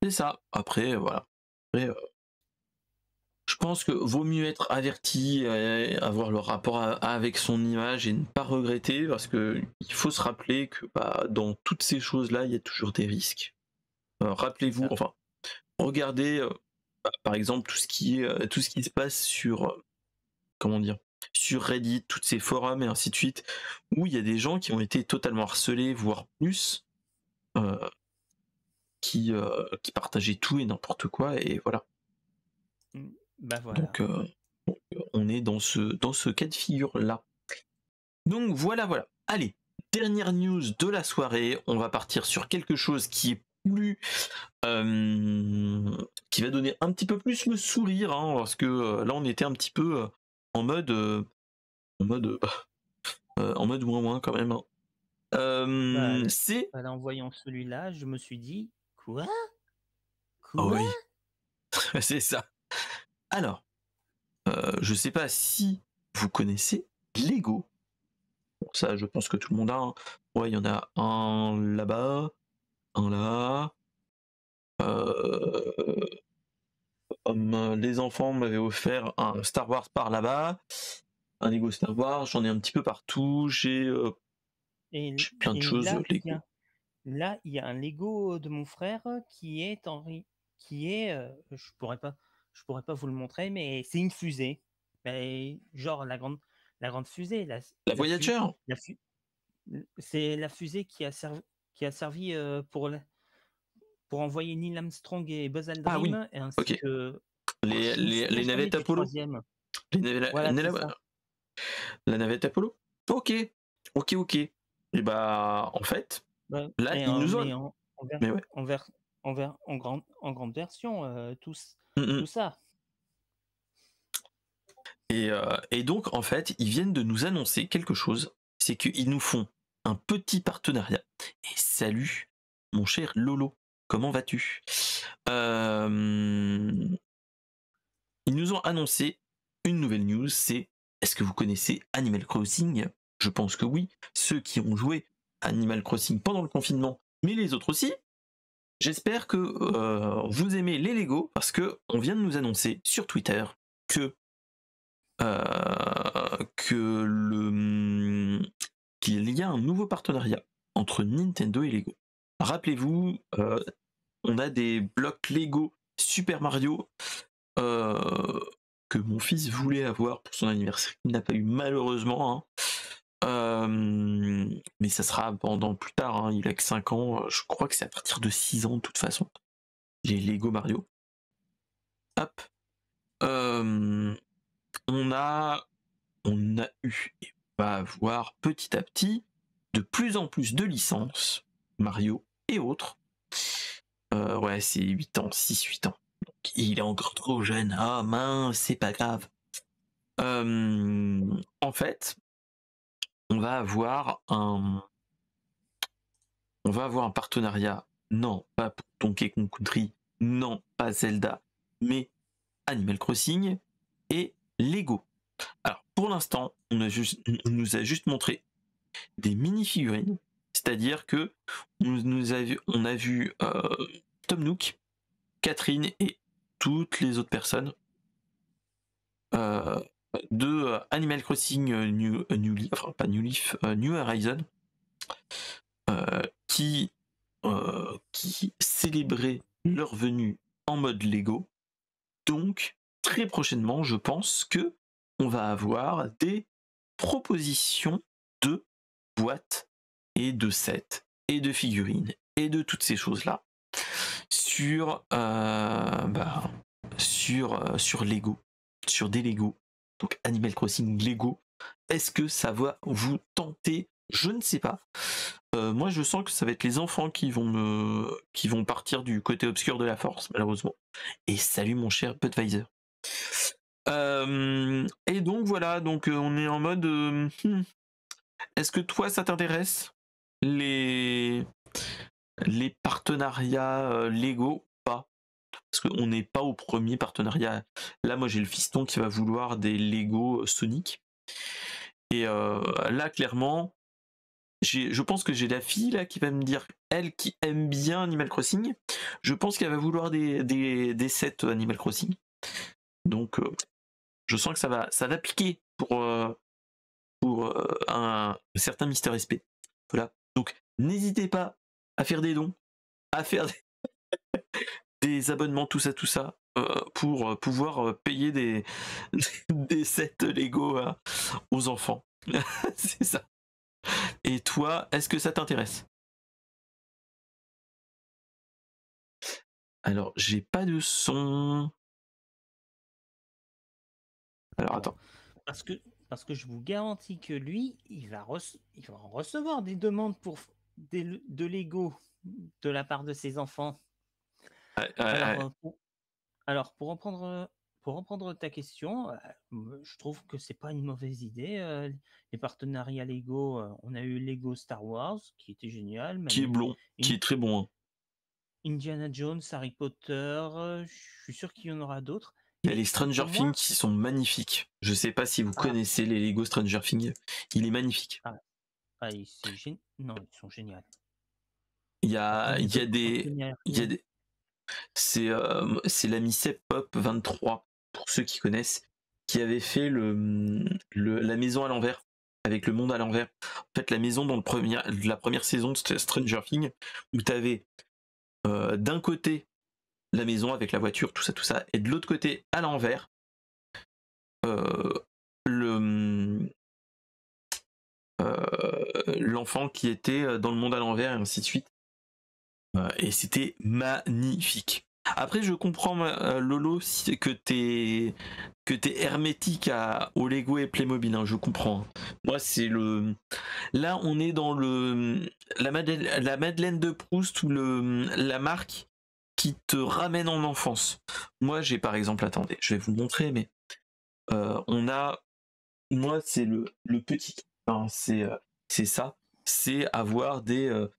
C'est ça. Après, voilà. Je pense que vaut mieux être averti, avoir le rapport avec son image et ne pas regretter, parce que il faut se rappeler que dans toutes ces choses-là, il y a toujours des risques. Rappelez-vous, regardez par exemple tout ce qui se passe sur sur Reddit, tous ces forums et ainsi de suite, où il y a des gens qui ont été totalement harcelés, voire plus, qui partageaient tout et n'importe quoi, et voilà. Voilà. Donc on est dans ce cas de figure là. Donc voilà. Allez, dernière news de la soirée, on va partir sur quelque chose qui est plus qui va donner un petit peu plus le sourire, hein, parce que là on était un petit peu en mode moins quand même. Hein. C'est en voyant celui-là, je me suis dit quoi oui. C'est ça. Alors, je sais pas si vous connaissez Lego. Bon, ça, je pense que tout le monde a. Hein. Ouais, il y en a un là-bas, un là. Les enfants m'avaient offert un Star Wars par là-bas, un Lego Star Wars. J'en ai un petit peu partout. J'ai plein de choses Lego. Là, il y a un Lego de mon frère qui est je pourrais pas vous le montrer, mais c'est une fusée. Genre la grande fusée. La Voyager. C'est la fusée qui a servi pour envoyer Neil Armstrong et Buzz Aldrin, et ainsi que les navettes Apollo. La navette Apollo. Ok. Et en fait, là ils nous ont en grande version tout ça. Et donc en fait, ils viennent de nous annoncer quelque chose, c'est qu'ils nous font un petit partenariat. Et salut, mon cher Lolo, comment vas-tu? Ils nous ont annoncé une nouvelle news, c'est: est-ce que vous connaissez Animal Crossing? Je pense que oui, ceux qui ont joué Animal Crossing pendant le confinement, mais les autres aussi. J'espère que vous aimez les Lego, parce que on vient de nous annoncer sur Twitter qu'il y a un nouveau partenariat entre Nintendo et Lego. Rappelez-vous, on a des blocs Lego Super Mario que mon fils voulait avoir pour son anniversaire. Il n'a pas eu, malheureusement. Hein. Mais ça sera pendant plus tard. Hein. Il a que 5 ans. Je crois que c'est à partir de 6 ans de toute façon. Les Lego Mario. Hop. On a eu et on va avoir petit à petit de plus en plus de licences Mario et autres. Ouais, c'est 8 ans, 6-8 ans. Donc, il est encore trop jeune. Ah mince, c'est pas grave. En fait, on va avoir un partenariat, non pas pour Donkey Kong Country, non pas Zelda, mais Animal Crossing et Lego. Alors pour l'instant, on nous a juste montré des mini-figurines, c'est-à-dire que on a vu Tom Nook, Catherine et toutes les autres personnes de Animal Crossing New Leaf, enfin pas New Leaf, New Horizon, qui célébraient leur venue en mode Lego. Donc très prochainement, je pense que on va avoir des propositions de boîtes et de sets et de figurines et de toutes ces choses-là sur Lego, sur des Lego. Donc Animal Crossing Lego. Est-ce que ça va vous tenter? Je ne sais pas. Moi je sens que ça va être les enfants qui vont partir du côté obscur de la force, malheureusement. Et salut mon cher Budweiser. Et donc voilà, donc on est en mode est-ce que toi ça t'intéresse, les partenariats Lego? Pas, parce qu'on n'est pas au premier partenariat. Là moi j'ai le fiston qui va vouloir des Lego Sonic, et là clairement je pense que j'ai la fille là qui va me dire, elle qui aime bien Animal Crossing, je pense qu'elle va vouloir des sets Animal Crossing. Donc je sens que ça va piquer pour un certain Mister SP. Voilà. Donc n'hésitez pas à faire des dons, à faire des abonnements, tout ça, pour pouvoir payer des sets Lego aux enfants. C'est ça. Et toi, est-ce que ça t'intéresse? Alors, j'ai pas de son. Alors, attends. Parce que je vous garantis que lui, il va en recevoir des demandes pour de Lego de la part de ses enfants. Alors, pour reprendre ta question, je trouve que c'est pas une mauvaise idée. Les partenariats Lego, on a eu Lego Star Wars, qui était génial. Qui est blond, qui est très bon. Hein. Indiana Jones, Harry Potter, je suis sûr qu'il y en aura d'autres. Il y a les Stranger Things qui sont magnifiques. Je sais pas si vous connaissez les Lego Stranger Things. Il est magnifique. Non, ils sont géniaux. Il y a des. C'est l'ami Pop 23, pour ceux qui connaissent, qui avait fait la maison à l'envers, avec le monde à l'envers. En fait, la maison dans la première saison de Stranger Things, où tu avais d'un côté la maison avec la voiture, tout ça, et de l'autre côté, à l'envers, l'enfant qui était dans le monde à l'envers, et ainsi de suite. Et c'était magnifique. Après, je comprends, Lolo, que t'es hermétique au Lego et Playmobil, hein, je comprends. Moi, c'est là, on est dans la Madeleine de Proust, ou la marque qui te ramène en enfance. Moi, j'ai par exemple, attendez, je vais vous montrer, mais moi, c'est le petit. Enfin, c'est ça. C'est avoir des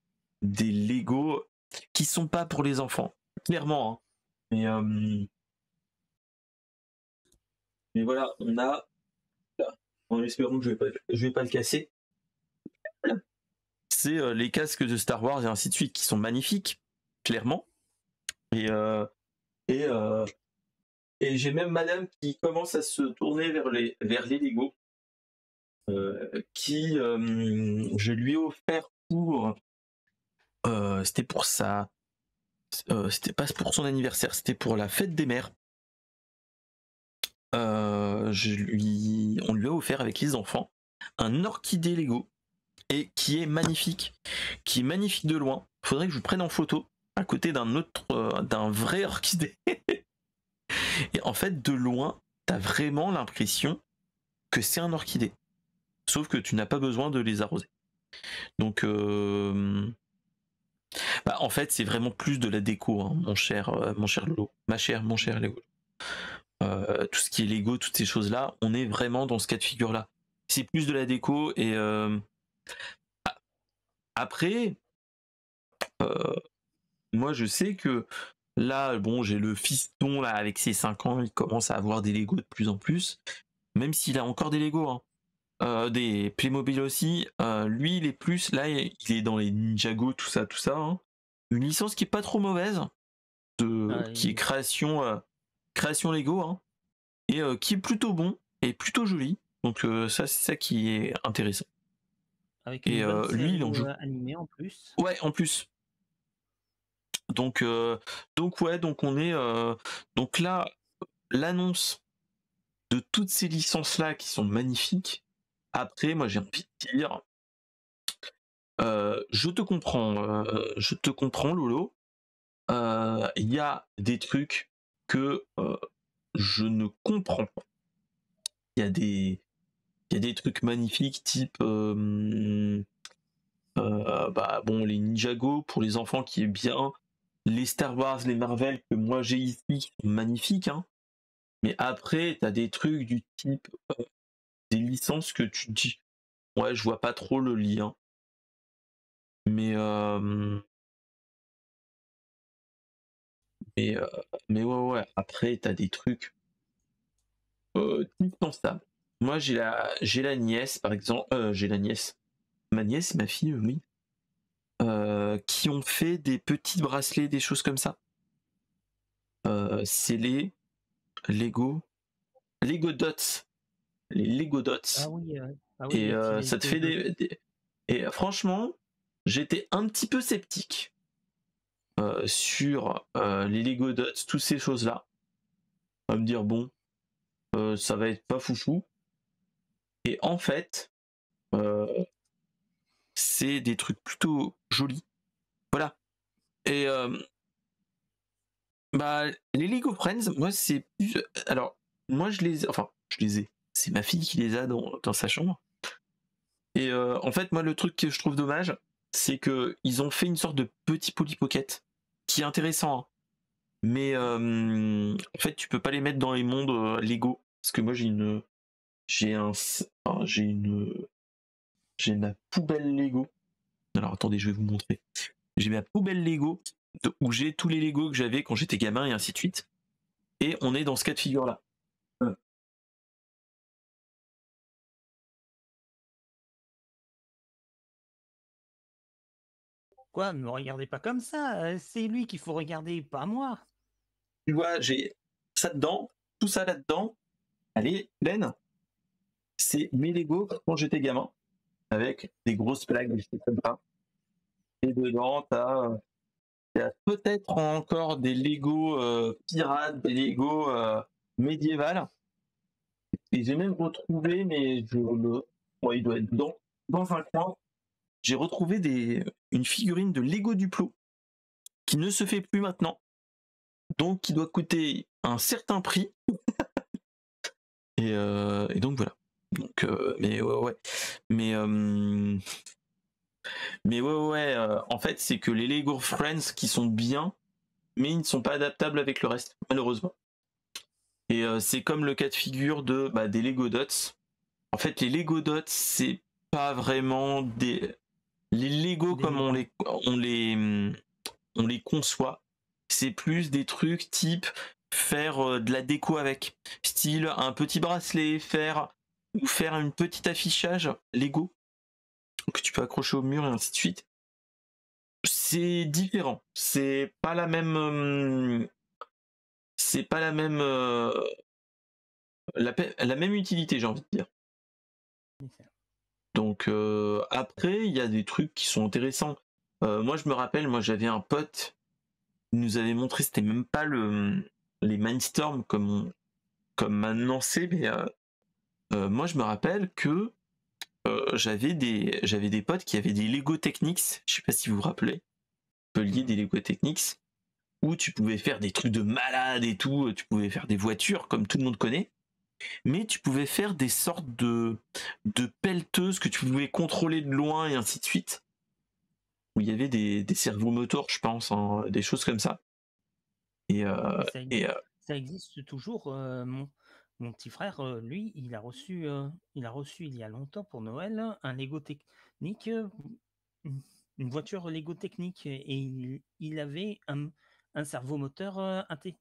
Lego qui sont pas pour les enfants, clairement. Hein. Mais voilà, on a, en espérant que je vais pas le casser. C'est les casques de Star Wars et ainsi de suite qui sont magnifiques, clairement. Et j'ai même madame qui commence à se tourner vers les Lego, qui je lui ai offert pour c'était pour ça. C'était pas pour son anniversaire, c'était pour la fête des mères. On lui a offert avec les enfants un orchidée Lego, et qui est magnifique de loin. Faudrait que je vous prenne en photo à côté d'un vrai orchidée. Et en fait, de loin, t'as vraiment l'impression que c'est un orchidée, sauf que tu n'as pas besoin de les arroser. Donc en fait, c'est vraiment plus de la déco, hein, mon cher Lolo, mon cher Lego. tout ce qui est Lego, toutes ces choses-là, on est vraiment dans ce cas de figure-là. C'est plus de la déco et après, moi je sais que là, bon, j'ai le fiston là avec ses 5 ans, il commence à avoir des Lego de plus en plus, même s'il a encore des Lego, hein. Des Playmobil aussi. Lui, il est plus là, il est dans les Ninjago, tout ça, hein. Une licence qui est pas trop mauvaise, qui est création Lego, hein, et qui est plutôt bon et plutôt joli. Donc ça, c'est ça qui est intéressant. Avec une bonne lui, il série en joue. animée en plus. Ouais, en plus. Donc ouais, donc on est donc là, l'annonce de toutes ces licences là qui sont magnifiques. Après, moi j'ai envie de dire, je te comprends, Lolo. Il y a des trucs que je ne comprends pas. Il y a des trucs magnifiques type bah bon, les Ninjago pour les enfants qui est bien, les Star Wars, les Marvel que moi j'ai ici qui sont magnifiques, hein. Mais après t'as des trucs du type des licences que tu te dis ouais, je vois pas trop le lien. Mais mais, euh, mais ouais, après t'as des trucs dispensables. Moi j'ai la nièce par exemple, j'ai la nièce, ma nièce et ma fille, oui, qui ont fait des petits bracelets, des choses comme ça. C'est les Lego Dots, les Lego Ah Dots. oui, Et les petits ça te Lego fait Dots. et franchement, j'étais un petit peu sceptique sur les Lego Dots, toutes ces choses-là, à me dire bon, ça va être pas foufou. Et en fait, euh, c'est des trucs plutôt jolis. Voilà. Et bah les Lego Friends, moi c'est plus. Alors, moi je les ai. C'est ma fille qui les a dans sa chambre. Et en fait, moi le truc que je trouve dommage, c'est que ils ont fait une sorte de petit Polly Pocket qui est intéressant, hein. Mais en fait, tu peux pas les mettre dans les mondes Lego parce que moi j'ai un enfin, j'ai ma poubelle Lego. Alors attendez, je vais vous montrer. J'ai ma poubelle Lego où j'ai tous les Lego que j'avais quand j'étais gamin et ainsi de suite. Et on est dans ce cas de figure là. Quoi, ne me regardez pas comme ça, c'est lui qu'il faut regarder, pas moi. Tu vois, j'ai ça dedans, tout ça là-dedans. Allez, Ben, c'est mes Lego quand j'étais gamin, avec des grosses plaques, des choses comme ça. Et dedans, t'as peut-être encore des Lego pirates, des Lego médiévales. Et j'ai même retrouvé, mais ouais, il doit être dans un coin. J'ai retrouvé une figurine de Lego Duplo qui ne se fait plus maintenant, donc qui doit coûter un certain prix. Et donc voilà. Donc, mais ouais. Mais en fait, c'est que les Lego Friends qui sont bien, mais ils ne sont pas adaptables avec le reste, malheureusement. Et c'est comme le cas de figure des Lego Dots. En fait, les Lego Dots, c'est pas vraiment les Lego comme on les conçoit. C'est plus des trucs type faire de la déco avec, style un petit bracelet, ou faire une petite affichage Lego que tu peux accrocher au mur et ainsi de suite. C'est différent. C'est pas la même la même utilité, j'ai envie de dire. Donc après, il y a des trucs qui sont intéressants. Moi, je me rappelle, moi j'avais un pote qui nous avait montré, c'était même pas les Mindstorm comme maintenant c'est, mais moi je me rappelle que j'avais des potes qui avaient des Lego Technics, je sais pas si vous vous rappelez, lié des Lego Technics, où tu pouvais faire des trucs de malade et tout, tu pouvais faire des voitures comme tout le monde connaît, mais tu pouvais faire des sortes de pelleteuses que tu pouvais contrôler de loin et ainsi de suite, où il y avait des servomoteurs, je pense, hein, des choses comme ça. Et, Ça, et ça existe toujours. Mon petit frère, lui, il a reçu il y a longtemps pour Noël un Lego Technique, une une voiture Lego Technique et il avait un servomoteur, Ah ouais,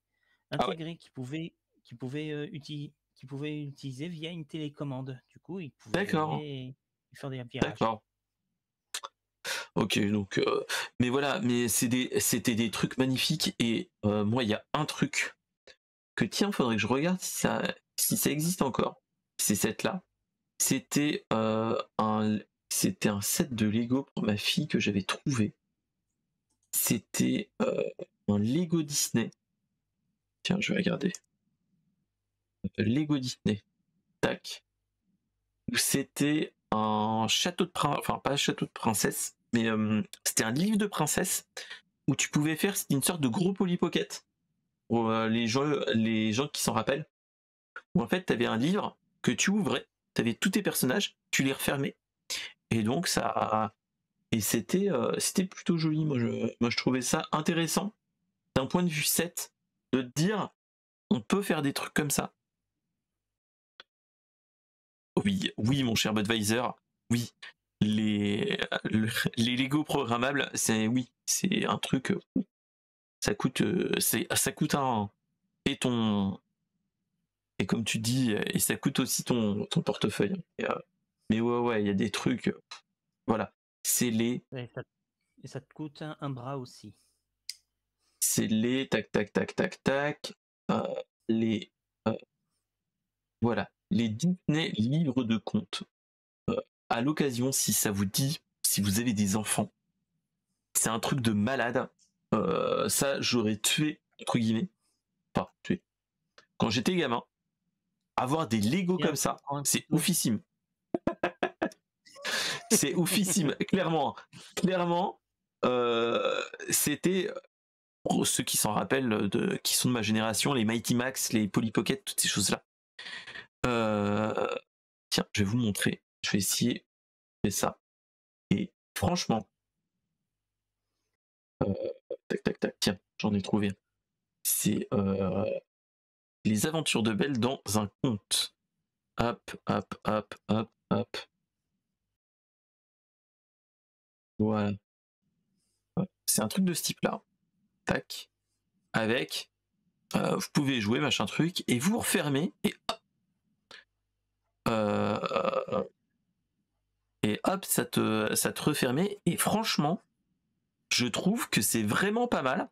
intégré qu'il pouvait utiliser via une télécommande. Du coup, il pouvait y d'accord, aller et faire des virages. d'accord. Ok, donc, mais voilà, mais c'était des trucs magnifiques et moi, il y a un truc que tiens, faudrait que je regarde si ça existe encore. C'est cette là. C'était c'était un set de Lego pour ma fille que j'avais trouvé. C'était un Lego Disney. Tiens, je vais regarder. Lego Disney. Tac. C'était un château de princesse, enfin pas un château de princesse, mais c'était un livre de princesse où tu pouvais faire une sorte de gros Polly Pocket. Pour les gens qui s'en rappellent. Où en fait, tu avais un livre que tu ouvrais, tu avais tous tes personnages, tu les refermais. Et donc et c'était plutôt joli. Moi, je trouvais ça intéressant d'un point de vue set de te dire on peut faire des trucs comme ça. Oui, oui, mon cher Budweiser, oui. Les, les Lego programmables, c'est un truc. Ça coûte un. Et ton. Et comme tu dis, et ça coûte aussi ton portefeuille. Mais ouais, ouais, il y a des trucs. Voilà. C'est les. Et ça te coûte un bras aussi. C'est les. Tac, tac, tac, tac, tac. euh, les. euh, voilà. Les Disney livres de compte. Euh, à l'occasion, si ça vous dit, si vous avez des enfants, c'est un truc de malade. Ça, j'aurais tué, entre guillemets. Enfin, tué. Quand j'étais gamin, avoir des Lego Bien comme pour ça, prendre un c'est couteau. oufissime. C'est oufissime, clairement. Clairement, c'était, pour ceux qui s'en rappellent, qui sont de ma génération, les Mighty Max, les Polly Pocket, toutes ces choses-là. Euh, tiens, je vais vous montrer. Je vais essayer de faire ça. Et franchement, euh, tac, tac, tac, tiens, j'en ai trouvé un. C'est les aventures de Belle dans un conte. Hop, hop, hop, hop, hop. Voilà. C'est un truc de ce type-là. Tac. Avec, vous pouvez jouer, machin truc, et vous refermez, euh, et hop, ça te refermait. Et franchement, je trouve que c'est vraiment pas mal.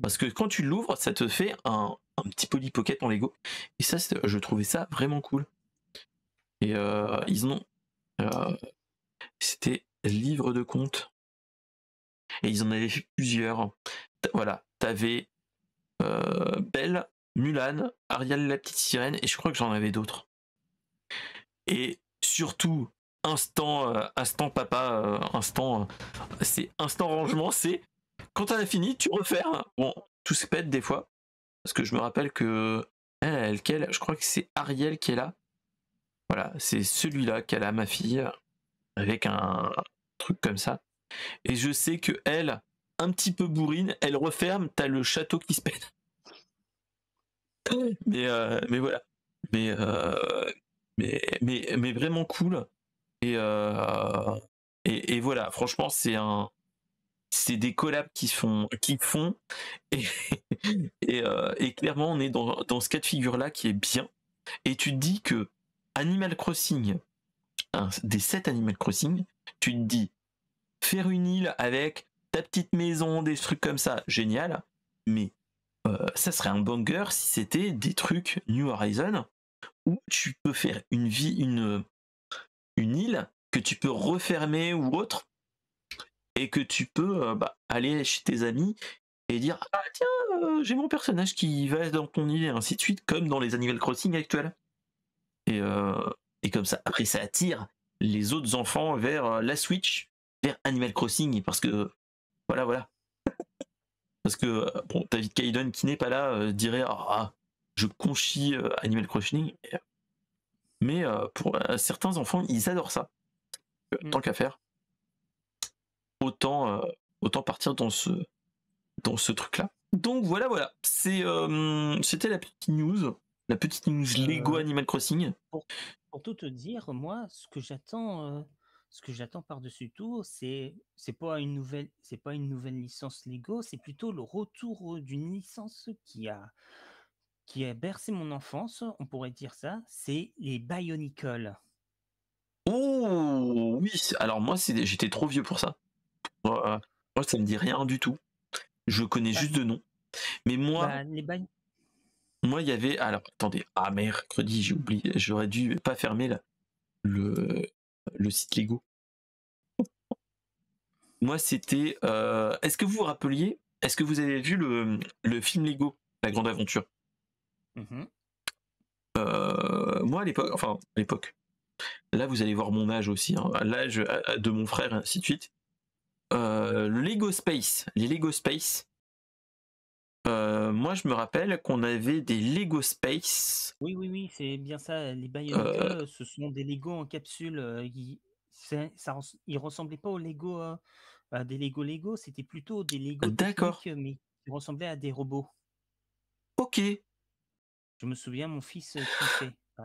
Parce que quand tu l'ouvres, ça te fait un petit Polly Pocket en Lego. Et ça, je trouvais ça vraiment cool. Et ils ont. euh, C'était livre de compte. Et ils en avaient fait plusieurs. Voilà, t'avais Belle, Mulan, Ariel la petite sirène, et je crois que j'en avais d'autres. Et surtout, instant papa, c'est instant rangement, c'est quand t'en as fini, tu refermes. Bon, tout se pète des fois, parce que je me rappelle que je crois que c'est Ariel qui est là. Voilà, c'est celui-là qu'elle a ma fille, avec un truc comme ça. Et je sais que elle, un petit peu bourrine, elle referme, t'as le château qui se pète. Mais voilà. Mais, mais vraiment cool. Et, et voilà, franchement, c'est des collabs qui font, et, et clairement, on est dans ce cas de figure-là qui est bien. Et tu te dis que Animal Crossing, des 7 Animal Crossing, tu te dis, faire une île avec ta petite maison, des trucs comme ça, génial, mais ça serait un banger si c'était des trucs New Horizon où tu peux faire une île que tu peux refermer ou autre, et que tu peux aller chez tes amis et dire ah tiens, j'ai mon personnage qui va dans ton île et ainsi de suite, comme dans les Animal Crossing actuels. Et, et comme ça, après ça attire les autres enfants vers la Switch, vers Animal Crossing, parce que voilà. Parce que bon, David Kaiden qui n'est pas là dirait ah, je conchis Animal Crossing, mais pour certains enfants ils adorent ça. Mm. Tant qu'à faire, autant autant partir dans ce truc là. Donc voilà. C'était la petite news Lego Heu, Animal Crossing. pour pour tout te dire, moi, ce que j'attends par-dessus tout, c'est pas une nouvelle licence Lego, c'est plutôt le retour, d'une licence qui a bercé mon enfance, on pourrait dire ça, c'est les Bionicle. Oh oui, alors moi j'étais trop vieux pour ça. Moi ça me dit rien du tout. Je connais Bah juste de nom. Mais moi, bah, les Bi il y avait. Alors attendez, mercredi, j'ai oublié, j'aurais dû pas fermer le, le site Lego. Moi c'était. Est-ce que vous vous rappeliez, est-ce que vous avez vu le film Lego, La Grande Aventure? Mmh. Moi à l'époque, là vous allez voir mon âge aussi, hein, l'âge de mon frère et ainsi de suite. Le Lego Space, les Lego Space. Moi, je me rappelle qu'on avait des Lego Space. Oui, c'est bien ça, les euh, Bionicle, ce sont des Lego en capsule, ils ressemblaient pas aux Lego, à des Lego, c'était plutôt des Lego d'accord. techniques, mais qui ressemblaient à des robots. Ok. Je me souviens, mon fils, kiffait. Ouais.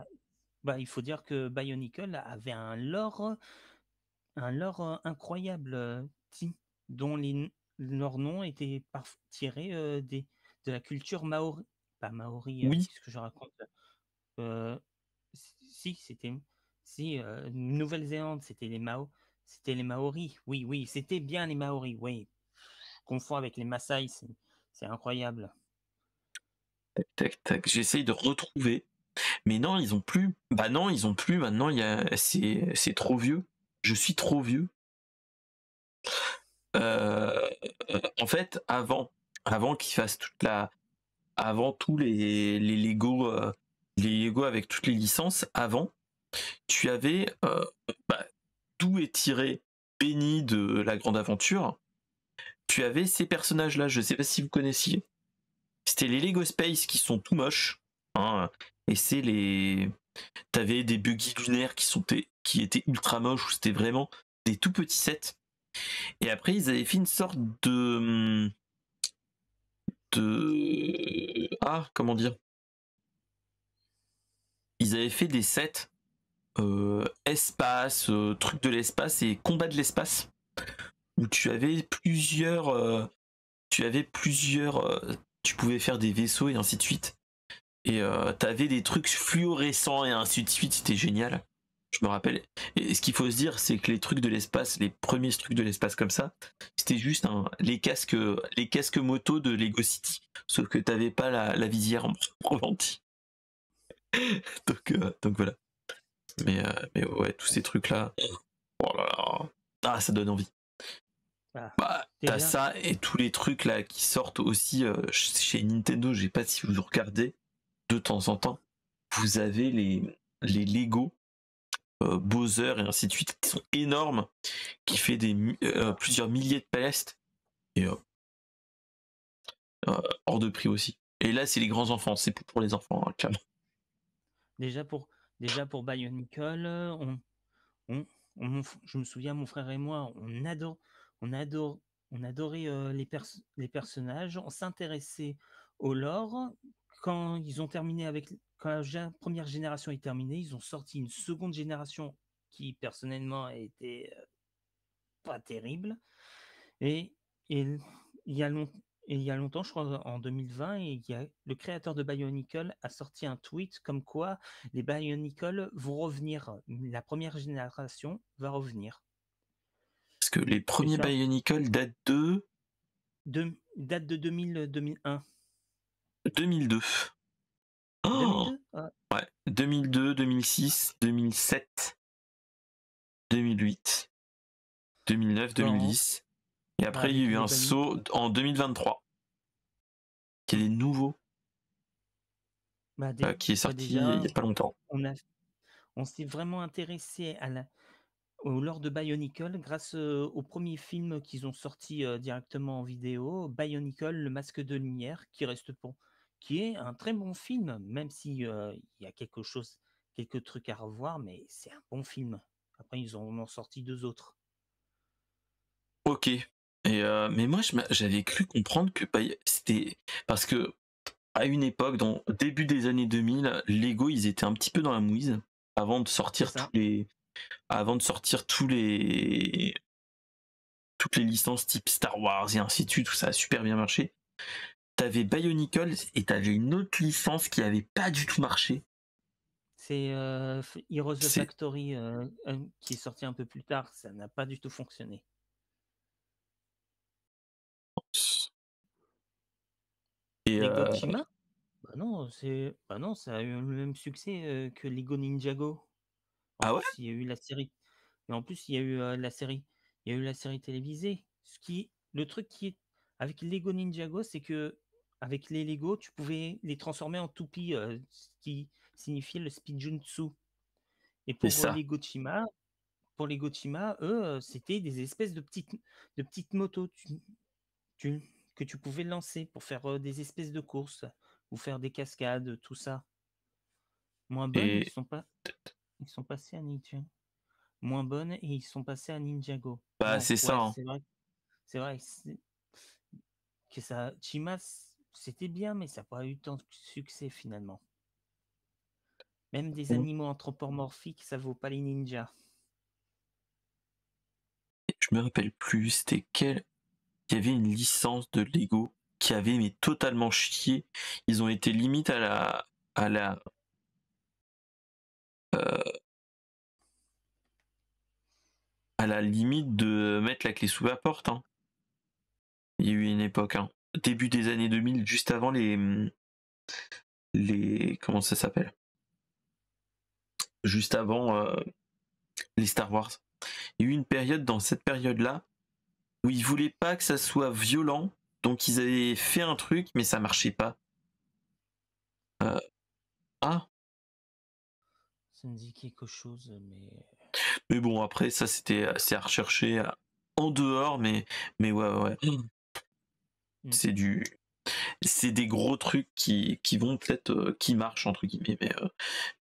Bah, il faut dire que Bionicle avait un lore, incroyable, dont leurs noms étaient tirés, de la culture maori, pas maori, Oui. qu'est-ce que je raconte? Heu, si, si, Nouvelle-Zélande, c'était les Maoris. Oui, c'était bien les Maoris, oui. Je confonds avec les Maasai, c'est incroyable. Tac, tac, tac. J'essaye de retrouver. Mais non, ils ont plus. Bah non, ils ont plus. Maintenant, c'est trop vieux. Je suis trop vieux. Euh, En fait, avant qu'ils fassent avant tous les Lego avec toutes les licences, avant, tu avais, bah, d'où est tiré Benny de La Grande Aventure. Tu avais ces personnages-là, je sais pas si vous connaissiez. C'était les Lego Space qui sont tout moches, hein, et t'avais des buggy lunaires qui étaient ultra moches, où c'était vraiment des tout petits sets. Et après, ils avaient fait une sorte comment dire? Ils avaient fait des sets espace, truc de l'espace et combat de l'espace, où tu pouvais faire des vaisseaux et ainsi de suite. Et t'avais des trucs fluorescents et ainsi de suite, c'était génial. Je me rappelle. Et ce qu'il faut se dire, c'est que les trucs de l'espace, les premiers trucs de l'espace comme ça, c'était juste les casques moto de Lego City. Sauf que t'avais pas la visière en ralenti. Donc voilà. Mais ouais, tous ces trucs-là. Oh là là. Ah, ça donne envie. Voilà. Bah, t'as Déjà, ça et tous les trucs là qui sortent aussi chez Nintendo. Je sais pas si vous regardez de temps en temps. Vous avez les Lego Bowser et ainsi de suite qui sont énormes, qui fait plusieurs milliers de pièces et hors de prix aussi. Et là, c'est les grands enfants, c'est pour les enfants, hein, clairement. déjà pour déjà pour Bionicle, on je me souviens, mon frère et moi, on adore on adorait, les personnages, on s'intéressait au lore. Quand la 1re génération est terminée, ils ont sorti une seconde génération qui personnellement a été, pas terrible. Et et il y a long et il y a longtemps, je crois en 2020, et il y a le créateur de Bionicle a sorti un tweet comme quoi les Bionicle vont revenir. La première génération va revenir. Parce que les Et premiers ça, Bionicle datent de date de 2001. 2002. Oh 2002? Ah, ouais, 2002, 2006, 2007, 2008, 2009, ben, 2010. Et après, il y a avec eu les un Bionicle, saut en 2023, qui est des nouveaux, bah, qui est sorti il déjà, y a pas longtemps. on a on s'est vraiment intéressé au lore de Bionicle grâce, au premier film qu'ils ont sorti, directement en vidéo, Bionicle, le masque de lumière, qui est un très bon film, même si, il y a quelques trucs à revoir, mais c'est un bon film. Après ils en ont sorti 2 autres. Ok. Mais moi, j'avais cru comprendre que c'était parce que à une époque, dans début des années 2000, Lego, ils étaient un petit peu dans la mouise avant de C'est sortir ça. avant de sortir toutes les licences type Star Wars et ainsi de suite, tout ça a super bien marché. T'avais Bionicle et t'avais une autre licence qui avait pas du tout marché. C'est Heroes the C'est Factory qui est sorti un peu plus tard, ça n'a pas du tout fonctionné. et Lego Chima? Bah non, ça a eu le même succès que Lego Ninjago. En ah ouais, plus, il y a eu la série. Et en plus, il y a eu la série. Il y a eu la série télévisée. Le truc qui est avec Lego Ninjago, c'est que avec les Lego, tu pouvais les transformer en toupies, ce qui signifiait le speedjutsu. Et c'est ça. pour Lego Chima, eux, c'était des espèces de petites motos que tu pouvais lancer pour faire des espèces de courses ou faire des cascades, tout ça. Moins bonnes, Et ils sont passés à Ninja. Moins bonnes et ils sont passés à Ninjago. bah Bon, c'est ça, ouais, hein. c'est vrai que ça, Chimas, c'était bien, mais ça n'a pas eu tant de succès finalement. Même des animaux anthropomorphiques, ça vaut pas les ninjas. Je me rappelle plus, c'était quel. Il y avait une licence de Lego qui avait mais totalement chié. Ils ont été limite à la euh, à la limite de mettre la clé sous la porte, hein. Il y a eu une époque, hein. Début des années 2000, juste avant les comment ça s'appelle? Juste avant les Star Wars. Il y a eu une période dans cette période-là où ils voulaient pas que ça soit violent, donc ils avaient fait un truc, mais ça marchait pas. Euh, ah, Ça me dit quelque chose, mais bon après ça c'est à rechercher en dehors, mais ouais. Mm. C'est du c'est des gros trucs qui vont peut-être qui marchent entre guillemets,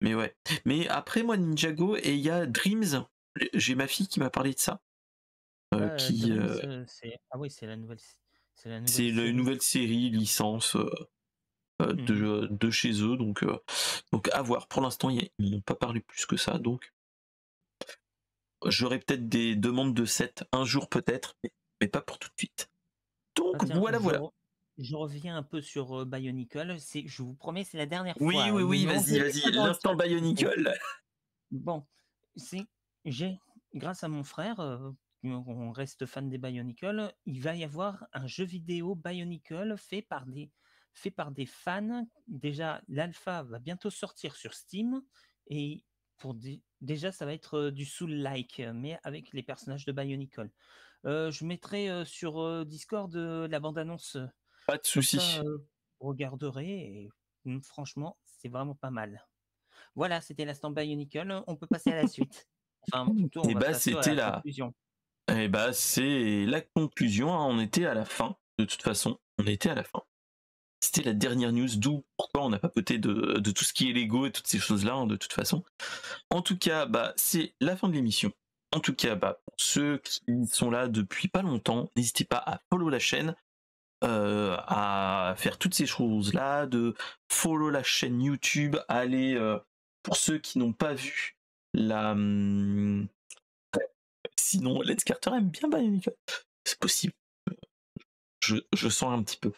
mais ouais. Mais après moi Ninjago et il y a Dreams, j'ai ma fille qui m'a parlé de ça, qui Dreams, c'est ah oui, c'est la nouvelle c'est une série. nouvelle série licence Mhm. de chez eux, donc à voir. Pour l'instant ils n'ont pas parlé plus que ça, donc j'aurai peut-être des demandes de set un jour peut-être, mais pas pour tout de suite. Ah Donc tiens, voilà. je reviens un peu sur Bionicle. Je vous promets, c'est la dernière Oui, fois. oui, Ne oui, me vas-y, m'engueulez vas-y, pas dans le l'instant chat, s'il vous plaît. Bionicle. Bon, c'est j'ai grâce à mon frère, on reste fan des Bionicle, il va y avoir un jeu vidéo Bionicle fait par des fans. Déjà, l'alpha va bientôt sortir sur Steam et déjà ça va être du Soul-like, mais avec les personnages de Bionicle. Je mettrai sur Discord la bande-annonce, Pas de comme ça souci. vous regarderez et franchement, c'est vraiment pas mal. Voilà, c'était l'instant Bionicle. On peut passer à la suite. Enfin, plutôt, on Et va bah passer à c'était la la, conclusion. et bah c'est la conclusion, hein. On était à la fin. De toute façon, on était à la fin. C'était la dernière news, d'où pourquoi on a papoté de tout ce qui est Lego et toutes ces choses-là, hein, de toute façon. En tout cas, bah c'est la fin de l'émission. En tout cas, bah pour ceux qui sont là depuis pas longtemps, n'hésitez pas à follow la chaîne, à faire toutes ces choses-là, de follow la chaîne YouTube, à aller pour ceux qui n'ont pas vu la sinon Lens Carter aime bien Bionicle. C'est possible. Je sens un petit peu.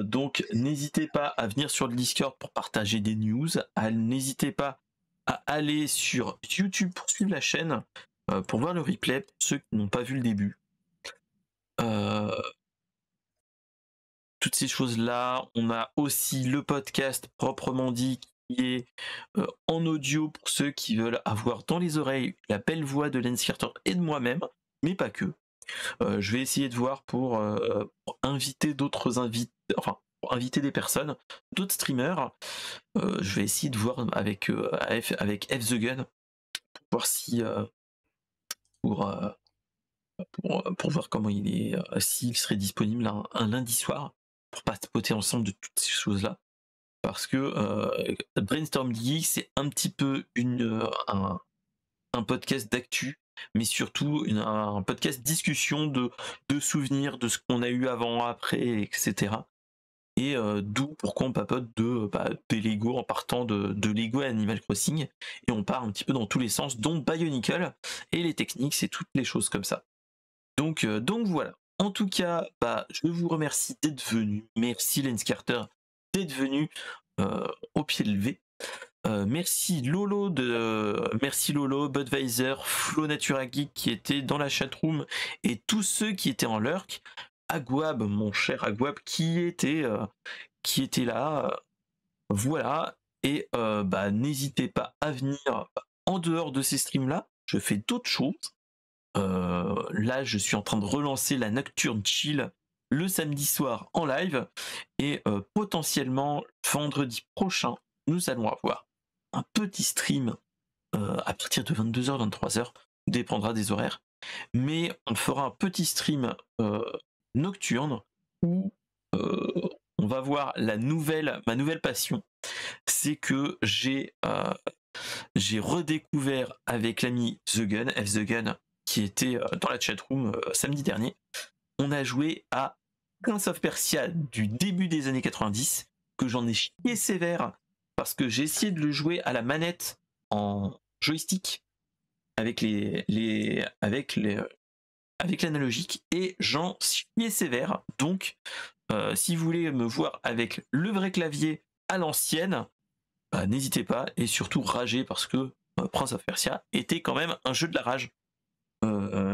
Donc n'hésitez pas à venir sur le Discord pour partager des news. N'hésitez pas à aller sur YouTube pour suivre la chaîne, pour voir le replay pour ceux qui n'ont pas vu le début. Euh, Toutes ces choses-là. On a aussi le podcast proprement dit qui est en audio pour ceux qui veulent avoir dans les oreilles la belle voix de Lens Carter et de moi-même, mais pas que. Je vais essayer de voir pour inviter d'autres invités, enfin pour inviter des personnes, d'autres streamers. Je vais essayer de voir avec F the Gun pour voir si pour, euh, pour voir comment il est, s'il serait disponible un lundi soir pour papoter ensemble de toutes ces choses-là. Parce que Brainstorm Geek, c'est un petit peu un podcast d'actu mais surtout un podcast discussion de souvenirs, de ce qu'on a eu avant, après, etc. Et d'où pourquoi on papote des Lego en partant de Lego et Animal Crossing, et on part un petit peu dans tous les sens, dont Bionicle et les techniques, c'est toutes les choses comme ça. Donc voilà. En tout cas, je vous remercie d'être venu. Merci Lens Carter d'être venu au pied levé. Merci Lolo, Budweiser, Flo Natura Geek qui était dans la chatroom et tous ceux qui étaient en lurk. Agwab, mon cher Agwab, qui était là. Voilà. Et n'hésitez pas à venir en dehors de ces streams-là. Je fais d'autres choses. Là, je suis en train de relancer la Nocturne Chill le samedi soir en live. Et potentiellement, vendredi prochain, nous allons avoir un petit stream à partir de 22h, 23h. Dépendra des horaires. Mais on fera un petit stream nocturne où on va voir ma nouvelle passion. C'est que j'ai redécouvert avec l'ami The Gun, F The Gun, qui était dans la chatroom samedi dernier. On a joué à Prince of Persia du début des années 90, que j'en ai chié sévère parce que j'ai essayé de le jouer à la manette en joystick avec l'analogique, et j'en chié sévère. Donc si vous voulez me voir avec le vrai clavier à l'ancienne, n'hésitez pas, et surtout ragez, parce que Prince of Persia était quand même un jeu de la rage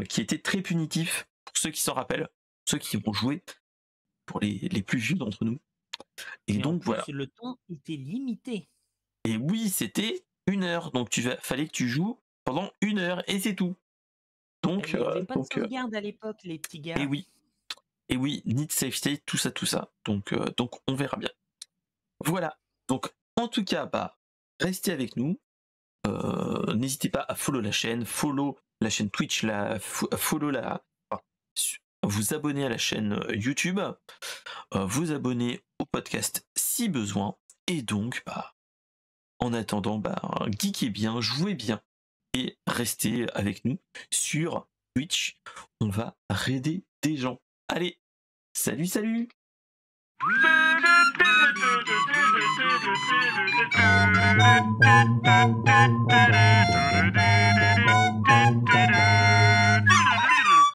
qui était très punitif pour ceux qui s'en rappellent, ceux qui ont joué, pour les plus vieux d'entre nous. Et donc en plus, voilà. Le temps était limité. Et oui, c'était 1 heure, donc fallait que tu joues pendant 1 heure et c'est tout. Donc, il n'y avait pas de sauvegarde à l'époque, les petits gars. Et oui, need save state, tout ça. Donc on verra bien. Voilà. Donc en tout cas, restez avec nous. N'hésitez pas à follow la chaîne Twitch, vous abonner à la chaîne YouTube, vous abonner au podcast si besoin. Et donc, en attendant, geekez bien, jouez bien et restez avec nous sur Twitch. On va raider des gens. Allez, salut.